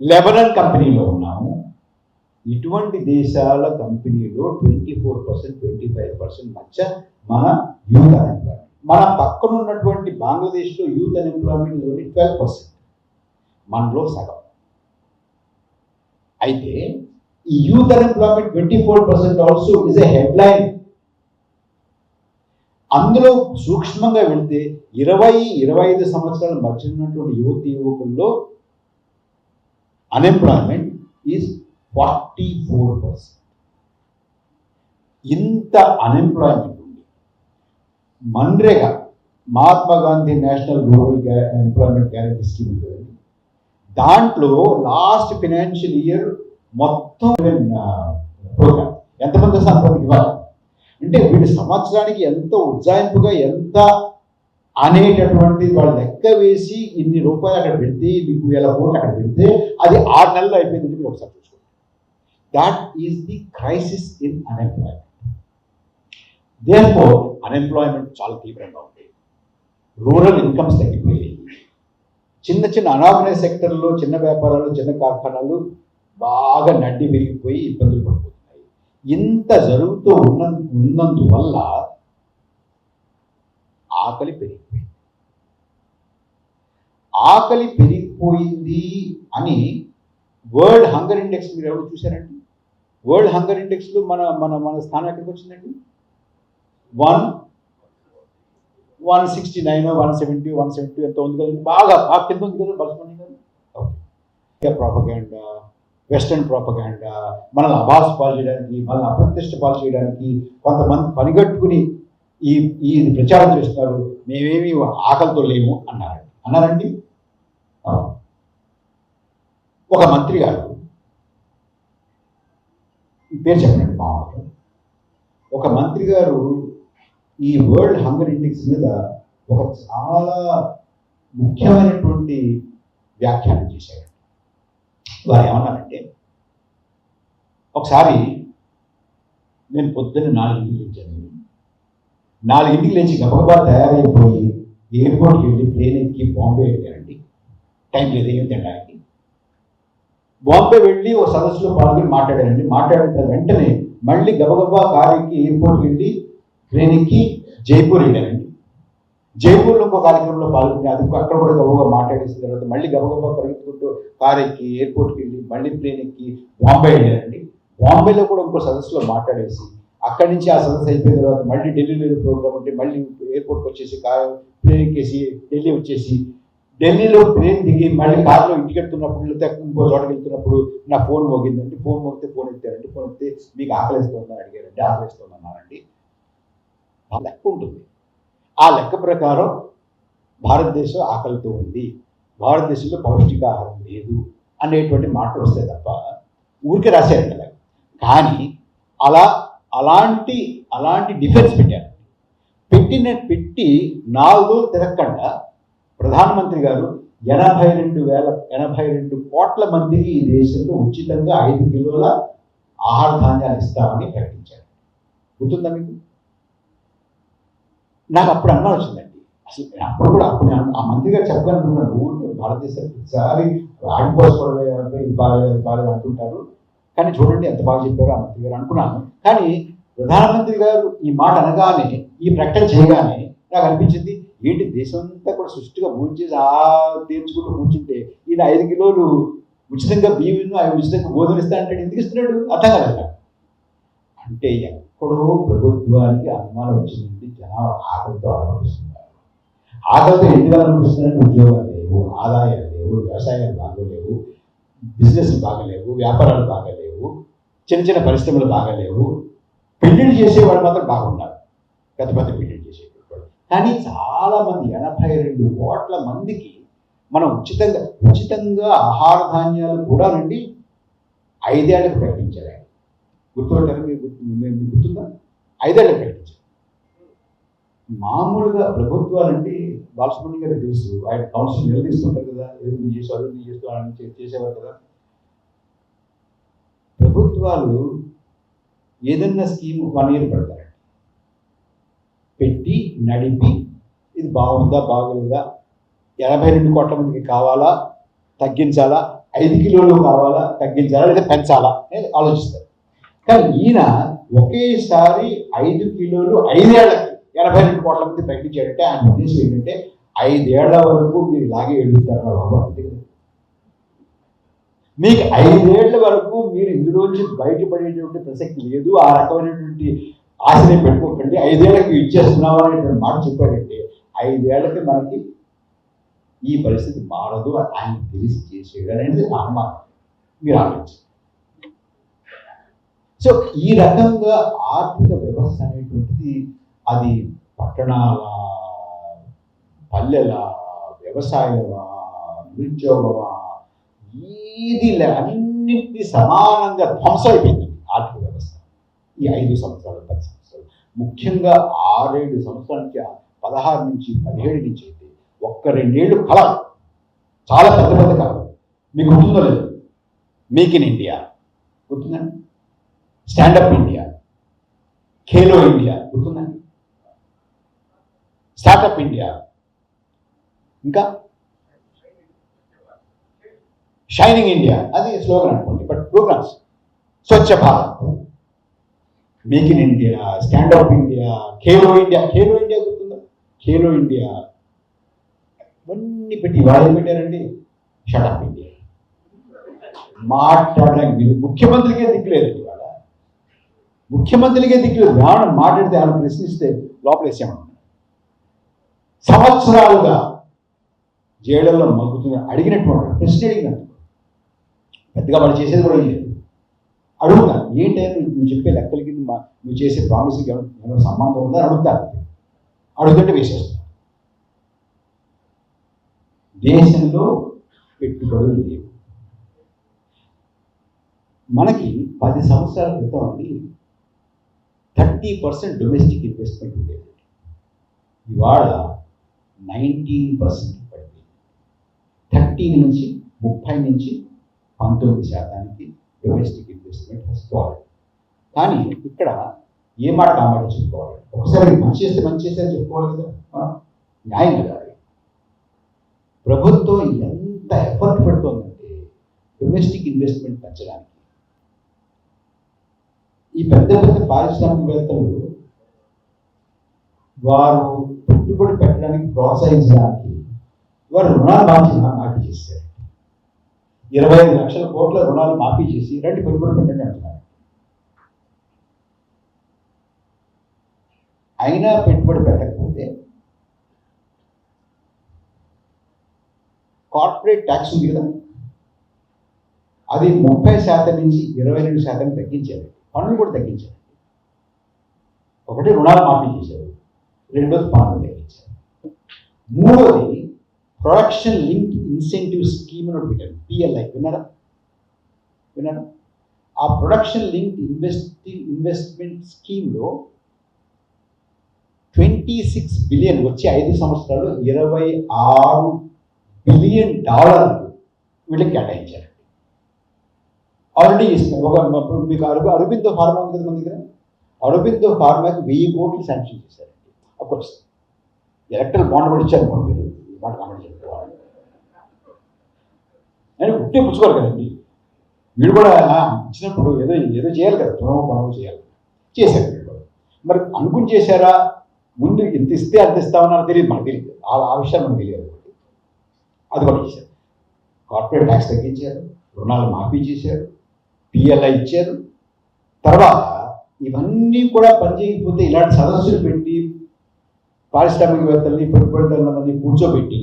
లెబనాన్ కంపెనీలో ఉన్నాము. ఇటువంటి దేశాల కంపెనీలో 24%, 25% మధ్య మన యూత్ అన్ఎంప్లాయ్మెంట్. మన పక్కన ఉన్నటువంటి బంగ్లాదేశ్లో యూత్ అన్ఎంప్లాయ్మెంట్ ఓన్లీ 12%, మనలో సగం. అయితే ఈ youth unemployment 24% also is a headline. అందులో సూక్ష్మంగా వెళ్తే 20-25 సంవత్సరాల మధ్య ఉన్నటువంటి యువకుల్లో అన్ఎంప్లాయ్మెంట్ ఈజ్ 44%. ఇంత అన్ఎంప్లాయ్మెంట్ ఉంది. MNREGA, Mahatma Gandhi national rural employment guarantee scheme కదండి, దాంట్లో లాస్ట్ ఫైనాన్షియల్ ఇయర్ మొత్తం ప్రోగ్రామ్ ఎంతమంది సంపదకి ఇవ్వాలి అంటే వీడి సంవత్సరానికి ఎంత ఉజ్జాయింపుగా, ఎంత అనేటటువంటి వాళ్ళు లెక్క వేసి ఇన్ని రూపాయలు అక్కడ పెడితే, ఇన్ని వేల కోట్లు అక్కడ పెడితే అది 6 నెలలు అయిపోయింది. మీరు ఒకసారి చూసుకోండి. That is the crisis in unemployment. Therefore, unemployment చాలా తీవ్రంగా ఉంది. రూరల్ ఇన్కమ్స్ తగ్గిపోయాయి. చిన్న అనార్గనైజ్ సెక్టర్లో, చిన్న వ్యాపారాలు, చిన్న కార్ఖానాలు బాగా నడ్డి విరిగిపోయి ఇబ్బందులు పడిపోతున్నాయి. ఇంత జరుగుతూ ఉన్నందువల్ల ఆకలి పెరిగిపోయింది. ఆకలి పెరిగిపోయింది అని వరల్డ్ హంగర్ ఇండెక్స్ మీరు ఎవరు చూసారండి? వరల్డ్ హంగర్ ఇండెక్స్లో మన మన మన స్థానం ఎక్కడికి వచ్చిందండి? 169, 170, 170 ఎంత ఉంది కదండి. బాగా కింద ఉంది కదా బాలసుబ్రహ్మణ్యం గారు. ప్రాపగాండా, వెస్టర్న్ ప్రాపగాండా, మనల్ని అభాస్ పాలు చేయడానికి, మనల్ని అప్రతిష్ట పాలు చేయడానికి కొంతమంది పనిగట్టుకుని ఈ ప్రచారం చేస్తున్నారు. మేమేమి ఆకలితో లేము అన్నారండి. ఒక మంత్రి గారు, పేరు చెప్పండి మామూలు, ఒక మంత్రి గారు ఈ వరల్డ్ హంగర్ ఇండెక్స్ మీద ఒక చాలా ముఖ్యమైనటువంటి వ్యాఖ్యానం చేశారు. వారు ఏమన్నారంటే, ఒకసారి నేను పొద్దున్న 4ంటికి లేచాను. 4ంటికి లేచి గబగబా తయారైపోయి ఎయిర్పోర్ట్కి వెళ్ళి ప్లేన్ ఎక్కి బాంబే వెళ్ళానండి. టైం లేదు ఏం తినడానికి. బాంబే వెళ్ళి ఒక సదస్సులో పాల్గొని మాట్లాడానండి. మాట్లాడిన వెంటనే మళ్ళీ గబగబా కారు ఎక్కి ఎయిర్పోర్ట్కి వెళ్ళి ట్రైన్ ఎక్కి జైపూర్ వెళ్ళానండి. జైపూర్లో ఇంకో కార్యక్రమంలో పాల్గొని అది అక్కడ కూడా గబగబా మాట్లాడేసిన తర్వాత మళ్ళీ గబగబా పరిగెత్తుకుంటూ కార్ ఎక్కి ఎయిర్పోర్ట్కి వెళ్ళి మళ్ళీ ప్లేన్ ఎక్కి బాంబే వెళ్ళారండి. బాంబేలో కూడా ఇంకో సదస్సులో మాట్లాడేసి అక్కడి నుంచి ఆ సదస్సు అయిపోయిన తర్వాత మళ్ళీ ఢిల్లీలో ప్రోగ్రామ్ ఉంటే మళ్ళీ ఎయిర్పోర్ట్కి వచ్చేసి ప్లేన్ ఎక్కేసి ఢిల్లీ వచ్చేసి ఢిల్లీలో ప్లేన్ దిగి మళ్ళీ కార్లో ఇంటికి వెళ్తున్నప్పుడు ఇంకో చోటకి వెళ్తున్నప్పుడు నా ఫోన్ మోగిందండి. ఫోన్ మోగితే ఫోన్ ఎత్తారండి. ఫోన్ ఎత్తే మీకు ఆకలిస్తుందని అడిగారండి. ఆకలిస్తుందన్నారండి. ఆ లెక్క ఉంటుంది. ఆ లెక్క ప్రకారం భారతదేశం ఆకలితో ఉంది, భారతదేశంలో పౌష్టికాహారం లేదు అనేటువంటి మాటలు వస్తాయి తప్ప ఊరికే రాశారు కదా. కానీ అలాంటి డిఫెన్స్ పెట్టారు. పెట్టి 4 రోజులు తిరగకుండా ప్రధానమంత్రి గారు 82 కోట్ల మందికి ఈ దేశంలో ఉచితంగా 5 కిలోల ఆహార ధాన్యాలు ఇస్తామని ప్రకటించారు. గుర్తుందా మీకు? నాకు అప్పుడు అన్నా వచ్చిందండి. అసలు అప్పుడు ఆ మంత్రి గారు చెప్పగలుగుతున్నాడు. భారతదేశం ప్రతిసారి ఆడిపోసుకోవడమే బాగాలేదు అంటుంటారు, కానీ చూడండి ఎంత బాగా చెప్పారో ఆ మంత్రి గారు అనుకున్నాను. కానీ ప్రధానమంత్రి గారు ఈ మాట అనగానే, ఈ ప్రకటన చేయగానే నాకు అనిపించింది, ఏంటి దేశం అంతా కూడా సృష్టిగా భూమి చేసి తీర్చుకుంటూ కూర్చుంటే ఈయన 5 కిలోలు ఉచితంగా బియ్యం ఉచితంగా గోధుమలు ఇస్తా అంటే ఎందుకు ఇస్తున్నాడు అర్థం కాలేదు. అంటే ఎక్కడో ప్రభుత్వానికి అనుమానం వచ్చిందండి. జనాలు ఆకలితో అనుభవిస్తున్నారు. ఆకలితో ఎందుకు అనుభవిస్తున్నారంటే ఉద్యోగాలు లేవు, ఆదాయాలు లేవు, వ్యవసాయాలు బాగోలేవు, బిజినెస్లు బాగలేవు, వ్యాపారాలు బాగలేవు, చిన్న చిన్న పరిశ్రమలు బాగలేవు. పెళ్లిళ్ళు చేసేవాళ్ళు మాత్రం బాగున్నారు, పెద్ద పెద్ద పెళ్లిళ్ళు చేసేవాళ్ళు. కానీ చాలామంది 82 కోట్ల మందికి మనం ఉచితంగా ఆహార ధాన్యాలు కూడా నుండి 5 ఏళ్ళకి ప్రకటించారు. ఆయన గుర్తుపట్టారు మీరు గుర్తుందా? 5 ఏళ్ళకి ప్రకటించారు. మామూలుగా ప్రభుత్వాలంటే బాలసుబ్రహ్మణ్యం గారికి తెలుసు, ఆయన కౌన్సిల్ నిలదీస్తుంటారు కదా, ఏది చేసేవారు చేసేవారు కదా. ప్రభుత్వాలు ఏదన్నా స్కీమ్ 1 ఇయర్ పెడతారండి. పెట్టి నడిపి ఇది బాగుందా బాగలేదా, 82 కోట్ల మందికి కావాలా తగ్గించాలా, 5 కిలోలు కావాలా తగ్గించాలా, లేదా పెంచాలా అనేది ఆలోచిస్తారు. కానీ ఈయన ఒకేసారి 5 కిలోలు 5 ఏళ్ళకి 82 కోట్ల మంది ప్రకటించాడంటే ఆయన ఉద్దేశం ఏంటంటే 5 ఏళ్ల వరకు మీరు ఇలాగే ఎడుగుతారు బాబు అంతే కదా. మీకు 5 ఏళ్ల వరకు మీరు ఇందులోంచి బయటపడేటువంటి ప్రసక్తి లేదు, ఆ రకమైనటువంటి ఆశని పెట్టుకోకండి, 5 ఏళ్ళకి ఇచ్చేస్తున్నాం అనేటువంటి మాట చెప్పాడంటే 5 ఏళ్ళకి మనకి ఈ పరిస్థితి మారదు అని ఆయన తెలిసి చేసేయడం అనేది అనుమానం. మీరు ఆలోచించండి. సో ఈ రకంగా ఆర్థిక వ్యవస్థ అనేటువంటిది అది పట్టణాల, పల్లెల, వ్యవసాయమా, నిరుద్యోగమా, ఇది అన్నింటినీ సమానంగా ధ్వంసం అయిపోయింది ఆర్థిక వ్యవస్థ ఈ 5 సంవత్సరాలు 10 సంవత్సరాలు. ముఖ్యంగా 6-7 సంవత్సరాల నుంచి 16 నుంచి 17 నుంచి అయితే 1-2 ఏళ్ళు కలలు, చాలా పెద్ద పెద్ద కలలు. మీకు గుర్తుందో లేదు? మేక్ ఇన్ ఇండియా గుర్తుందండి, స్టాండప్ ఇండియా, ఖేలో ఇండియా గుర్తుందండి, స్టార్టప్ ఇండియా, ఇంకా షైనింగ్ ఇండియా, అది స్లోగన్ అనుకోండి, but programmes. Swachh Bharat, make in India, stand up India, Khelo India. Khelo India గుర్తుందా? ఖేలో ఇండియా ఇవన్నీ పెట్టి వాళ్ళు పెట్టారండి షటప్ ఇండియా. మాట్లాడడానికి ముఖ్యమంత్రికే దిక్కులేదండి. వాళ్ళ ముఖ్యమంత్రికే దిక్కులేదు. ఏమన్నా మాట్లాడితే ఆయన ప్రశ్నిస్తే లోపల వేసేమన్నా. సంవత్సరాలుగా జైళ్ళల్లో మగ్గుతున్న అడిగినటువంటి ప్రశ్న అడిగినట్టు పెద్దగా వాళ్ళు చేసేది కూడా లేదు. అడుగుతా ఏంటంటే నువ్వు చెప్పే లెక్కలకి నువ్వు చేసే ప్రామిస్కి ఏమైనా సంబంధం ఉందని అడుగుతాను. అడుగుతుంటే వేసేస్తాను. దేశంలో పెట్టుబడులు లేవు. మనకి 10 సంవత్సరాల క్రితం అండి 30% డొమెస్టిక్ ఇన్వెస్ట్మెంట్ ఉండేది. ఇవాళ 19% పడింది. 30 నుంచి 30 నుంచి 19% డొమెస్టిక్ ఇన్వెస్ట్మెంట్ వస్తుంది. కానీ ఇక్కడ ఏ మాట కామాట చెప్పుకోవాలి. ఒకసారి మంచి చేస్తే మంచి చేస్తే అని చెప్పుకోవాలి కదా, న్యాయం కదా. ప్రభుత్వం ఎంత ఎఫర్ట్ పెడుతోందంటే డొమెస్టిక్ ఇన్వెస్ట్మెంట్ పెంచడానికి. ఈ పెద్ద పెద్ద పారిశ్రామికవేత్తలు వారు పెట్టుబడి పెట్టడానికి ప్రోత్సహించడానికి వారు రుణాలు మాఫీ చేశారు. 25 లక్షల కోట్ల రుణాలు మాఫీ చేసి రండి పెట్టుబడి పెట్టండి అంటున్నారు. అయినా పెట్టుబడి పెట్టకపోతే కార్పొరేట్ ట్యాక్స్ ఉంది కదా, అది 30% నుంచి 22% తగ్గించారు. పన్నులు కూడా తగ్గించారు. ఒకటి రుణాలు మాఫీ చేశారు, రెండోది పన్నులు తగ్గించారు, మూడోది ప్రొడక్షన్ లింక్ ఇన్సెంటివ్ స్కీమ్ అని పెట్టారు, పిఎల్ఐ. విన్నారా? ఆ ప్రొడక్షన్ లింక్ ఇన్వెస్ట్మెంట్ స్కీమ్లో 26 బిలియన్ వచ్చే 5 సంవత్సరాలు $26 బిలియన్ వీళ్ళకి కేటాయించారు. ఆల్రెడీ ఇస్తారు. మీకు అరబిందో ఫార్మా ఉంది కదా మన దగ్గర, అరబిందో ఫార్మాకి 1000 కోట్లు శాంక్షన్ చేశారండి. అఫ్కోర్స్ ఎలక్ట్రల్ బాండ్ కూడా ఇచ్చారు మనం, మీరు మాట కామెంట్ చెప్పుకోవాలి అని పుట్టే పుచ్చుకోవాలి కదండి. వీడు కూడా ఇచ్చినప్పుడు ఏదో చేయాలి కదా, పొడవు చేయాలి, చేశారు వీడు కూడా. మరి అనుకుని చేశారా, ముందు ఇంత ఇస్తే అంత ఇస్తామన్నా తెలియదు, మనకు తెలియదు, ఆ విషయాలు మనకు తెలియదు. అది కూడా చేశారు. కార్పొరేట్ ట్యాక్స్ తగ్గించారు, రుణాలు మాఫీ చేశారు, పిఎల్ఐ ఇచ్చారు. తర్వాత ఇవన్నీ కూడా పనిచేయకపోతే ఇలాంటి సదస్సులు పెట్టి పారిశ్రామికవేత్తల్ని పెట్టుబడిదారులందరినీ కూర్చోబెట్టి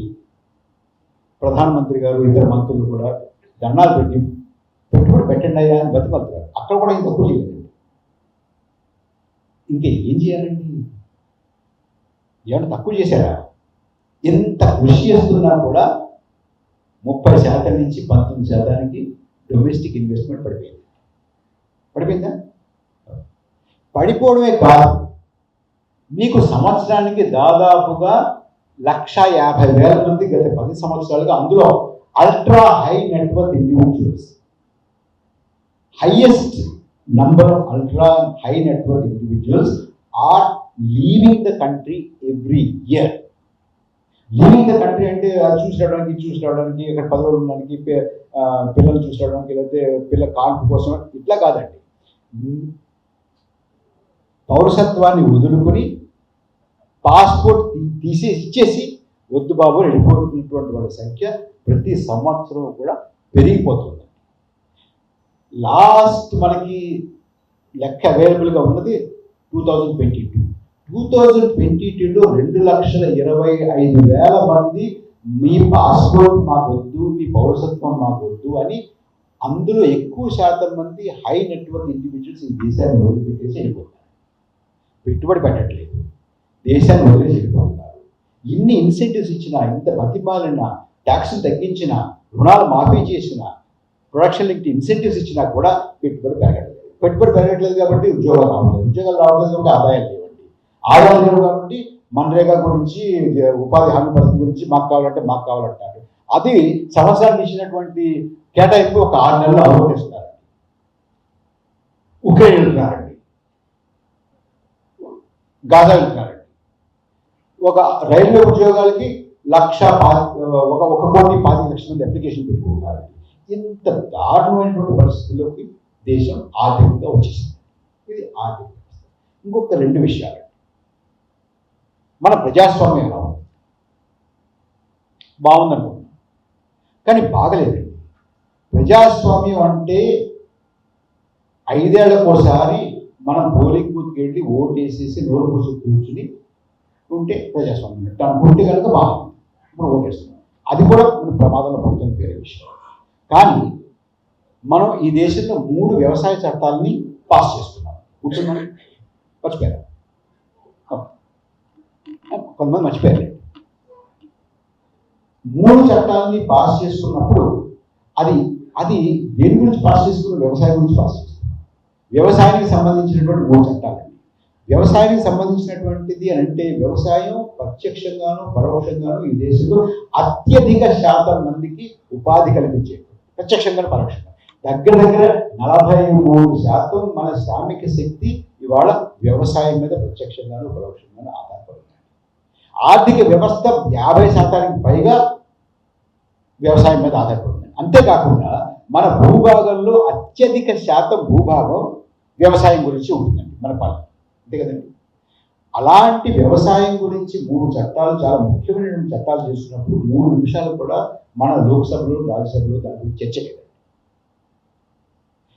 ప్రధానమంత్రి గారు ఇతర మంత్రులు కూడా దండాలు పెట్టి పెట్టుబడి పెట్టండి అయ్యా అని బతిమలుతారు. అక్కడ కూడా ఇంత తక్కువ చేయలేదండి. ఇంకా ఏం చేయాలండి? ఏమన్నా తక్కువ చేశారా? ఎంత కృషి చేస్తున్నా కూడా 30% నుంచి 19% డొమెస్టిక్ ఇన్వెస్ట్మెంట్ పడిపోయిందా? పడిపోవడమే కాదు, మీకు సంవత్సరానికి దాదాపుగా 150,000 మంది గత 10 సంవత్సరాలుగా అందులో ultra high network individuals, highest number of ultra high network individuals are leaving the country every year. Leaving the country అంటే అది చూసి రావడానికి ఇక్కడ 10 రోజులు ఉండడానికి, పిల్లలు చూసి రావడానికి, లేకపోతే పిల్లల కాన్పు కోసం, ఇట్లా కాదండి. పౌరసత్వాన్ని వదులుకొని పాస్పోర్ట్ ఇచ్చేసి వద్దు బాబు వెళ్ళిపోతున్నటువంటి వాళ్ళ సంఖ్య ప్రతి సంవత్సరం కూడా పెరిగిపోతుంది. లాస్ట్ మనకి లెక్క అవైలబుల్గా ఉన్నది 2022. 2022లో 2,25,000 మంది మీ పాస్పోర్ట్ మాకు వద్దు, మీ పౌరసత్వం మాకు వద్దు అని, అందులో ఎక్కువ శాతం మంది హై నెట్వర్క్ ఇండివిజువల్స్ ఈ దేశాన్ని వదిలిపెట్టేసి వెళ్ళిపోతున్నారు. పెట్టుబడి పెట్టట్లేదు, దేశాన్ని వదిలేసి వెళ్ళిపోతున్నారు. ఇన్ని ఇన్సెంటివ్స్ ఇచ్చినా, ఇంత బతిమాలిన, ట్యాక్స్ని తగ్గించిన, రుణాలు మాఫీ చేసిన, ప్రొడక్షన్ లింక్ ఇన్సెంటివ్స్ ఇచ్చినా కూడా పెట్టుబడి పెరగట్లేదు కాబట్టి ఉద్యోగాలు రావట్లేదు కాబట్టి ఆదాయాలు లేవండి. ఆదాయాలు లేవు కాబట్టి మన్రేగా గురించి, ఉపాధి హామీ పథకం గురించి మాకు కావాలంటారు. అది సంవత్సరానికి ఇచ్చినటువంటి కేటాయింపు ఒక 6 నెలలు అవగొట్టేస్తున్నారండి. ఉక్రెయిన్ వెళ్తున్నారండి, గాజా వెళ్తున్నారండి. ఒక రైల్వే ఉద్యోగాలకి 1,25,00,000 మంది అప్లికేషన్ పెట్టుకుంటారండి. ఇంత దారుణమైనటువంటి పరిస్థితుల్లోకి దేశం ఆర్థికంగా వచ్చేసింది. ఇది ఆర్థిక వ్యవస్థ. ఇంకొక 2 విషయాలు. మన ప్రజాస్వామ్యం ఎలా ఉంది? బాగుందనుకుంటున్నాం, కానీ బాగలేదండి. ప్రజాస్వామ్యం అంటే 5 ఏళ్లకోసారి మనం పోలింగ్ బూత్కి వెళ్ళి ఓటు వేసేసి నోరు మూసి కూర్చుని ఉంటే ప్రజాస్వామ్యం అనుకుంటే కనుక బాగుంది. ఇప్పుడు ఓటేస్తున్నాం, అది కూడా మన ప్రమాదంలో పడుతుంది, వేరే విషయం. కానీ మనం ఈ దేశంలో 3 వ్యవసాయ చట్టాలని పాస్ చేస్తున్నాం. కూర్చున్నాం, మర్చిపోయారు, కొంతమంది మర్చిపోయారు. 3 చట్టాలని పాస్ చేసుకున్నప్పుడు అది దేని గురించి పాస్ చేసుకున్నాం? వ్యవసాయం గురించి పాస్ చేస్తున్నాం. వ్యవసాయానికి సంబంధించినటువంటి 3 చట్టాలండి. వ్యవసాయానికి సంబంధించినటువంటిది అని అంటే వ్యవసాయం ప్రత్యక్షంగాను పరోక్షంగాను ఈ దేశంలో అత్యధిక శాతం మందికి ఉపాధి కల్పించేది, ప్రత్యక్షంగాను పరోక్షంగా. దగ్గర 43% మన శ్రామిక శక్తి ఇవాళ వ్యవసాయం మీద ప్రత్యక్షంగాను పరోక్షంగాను ఆధారపడుతుంది. ఆర్థిక వ్యవస్థ 50% పైగా వ్యవసాయం మీద ఆధారపడుతుంది. అంతేకాకుండా మన భూభాగంలో అత్యధిక శాతం భూభాగం వ్యవసాయం గురించి ఉంటుందండి మన పాలన, అంతే కదండి. అలాంటి వ్యవసాయం గురించి 3 చట్టాలు, చాలా ముఖ్యమైన చట్టాలు చేస్తున్నప్పుడు 3 నిమిషాలు కూడా మన లోక్సభలో, రాజ్యసభలో దాని గురించి చర్చ లేదు.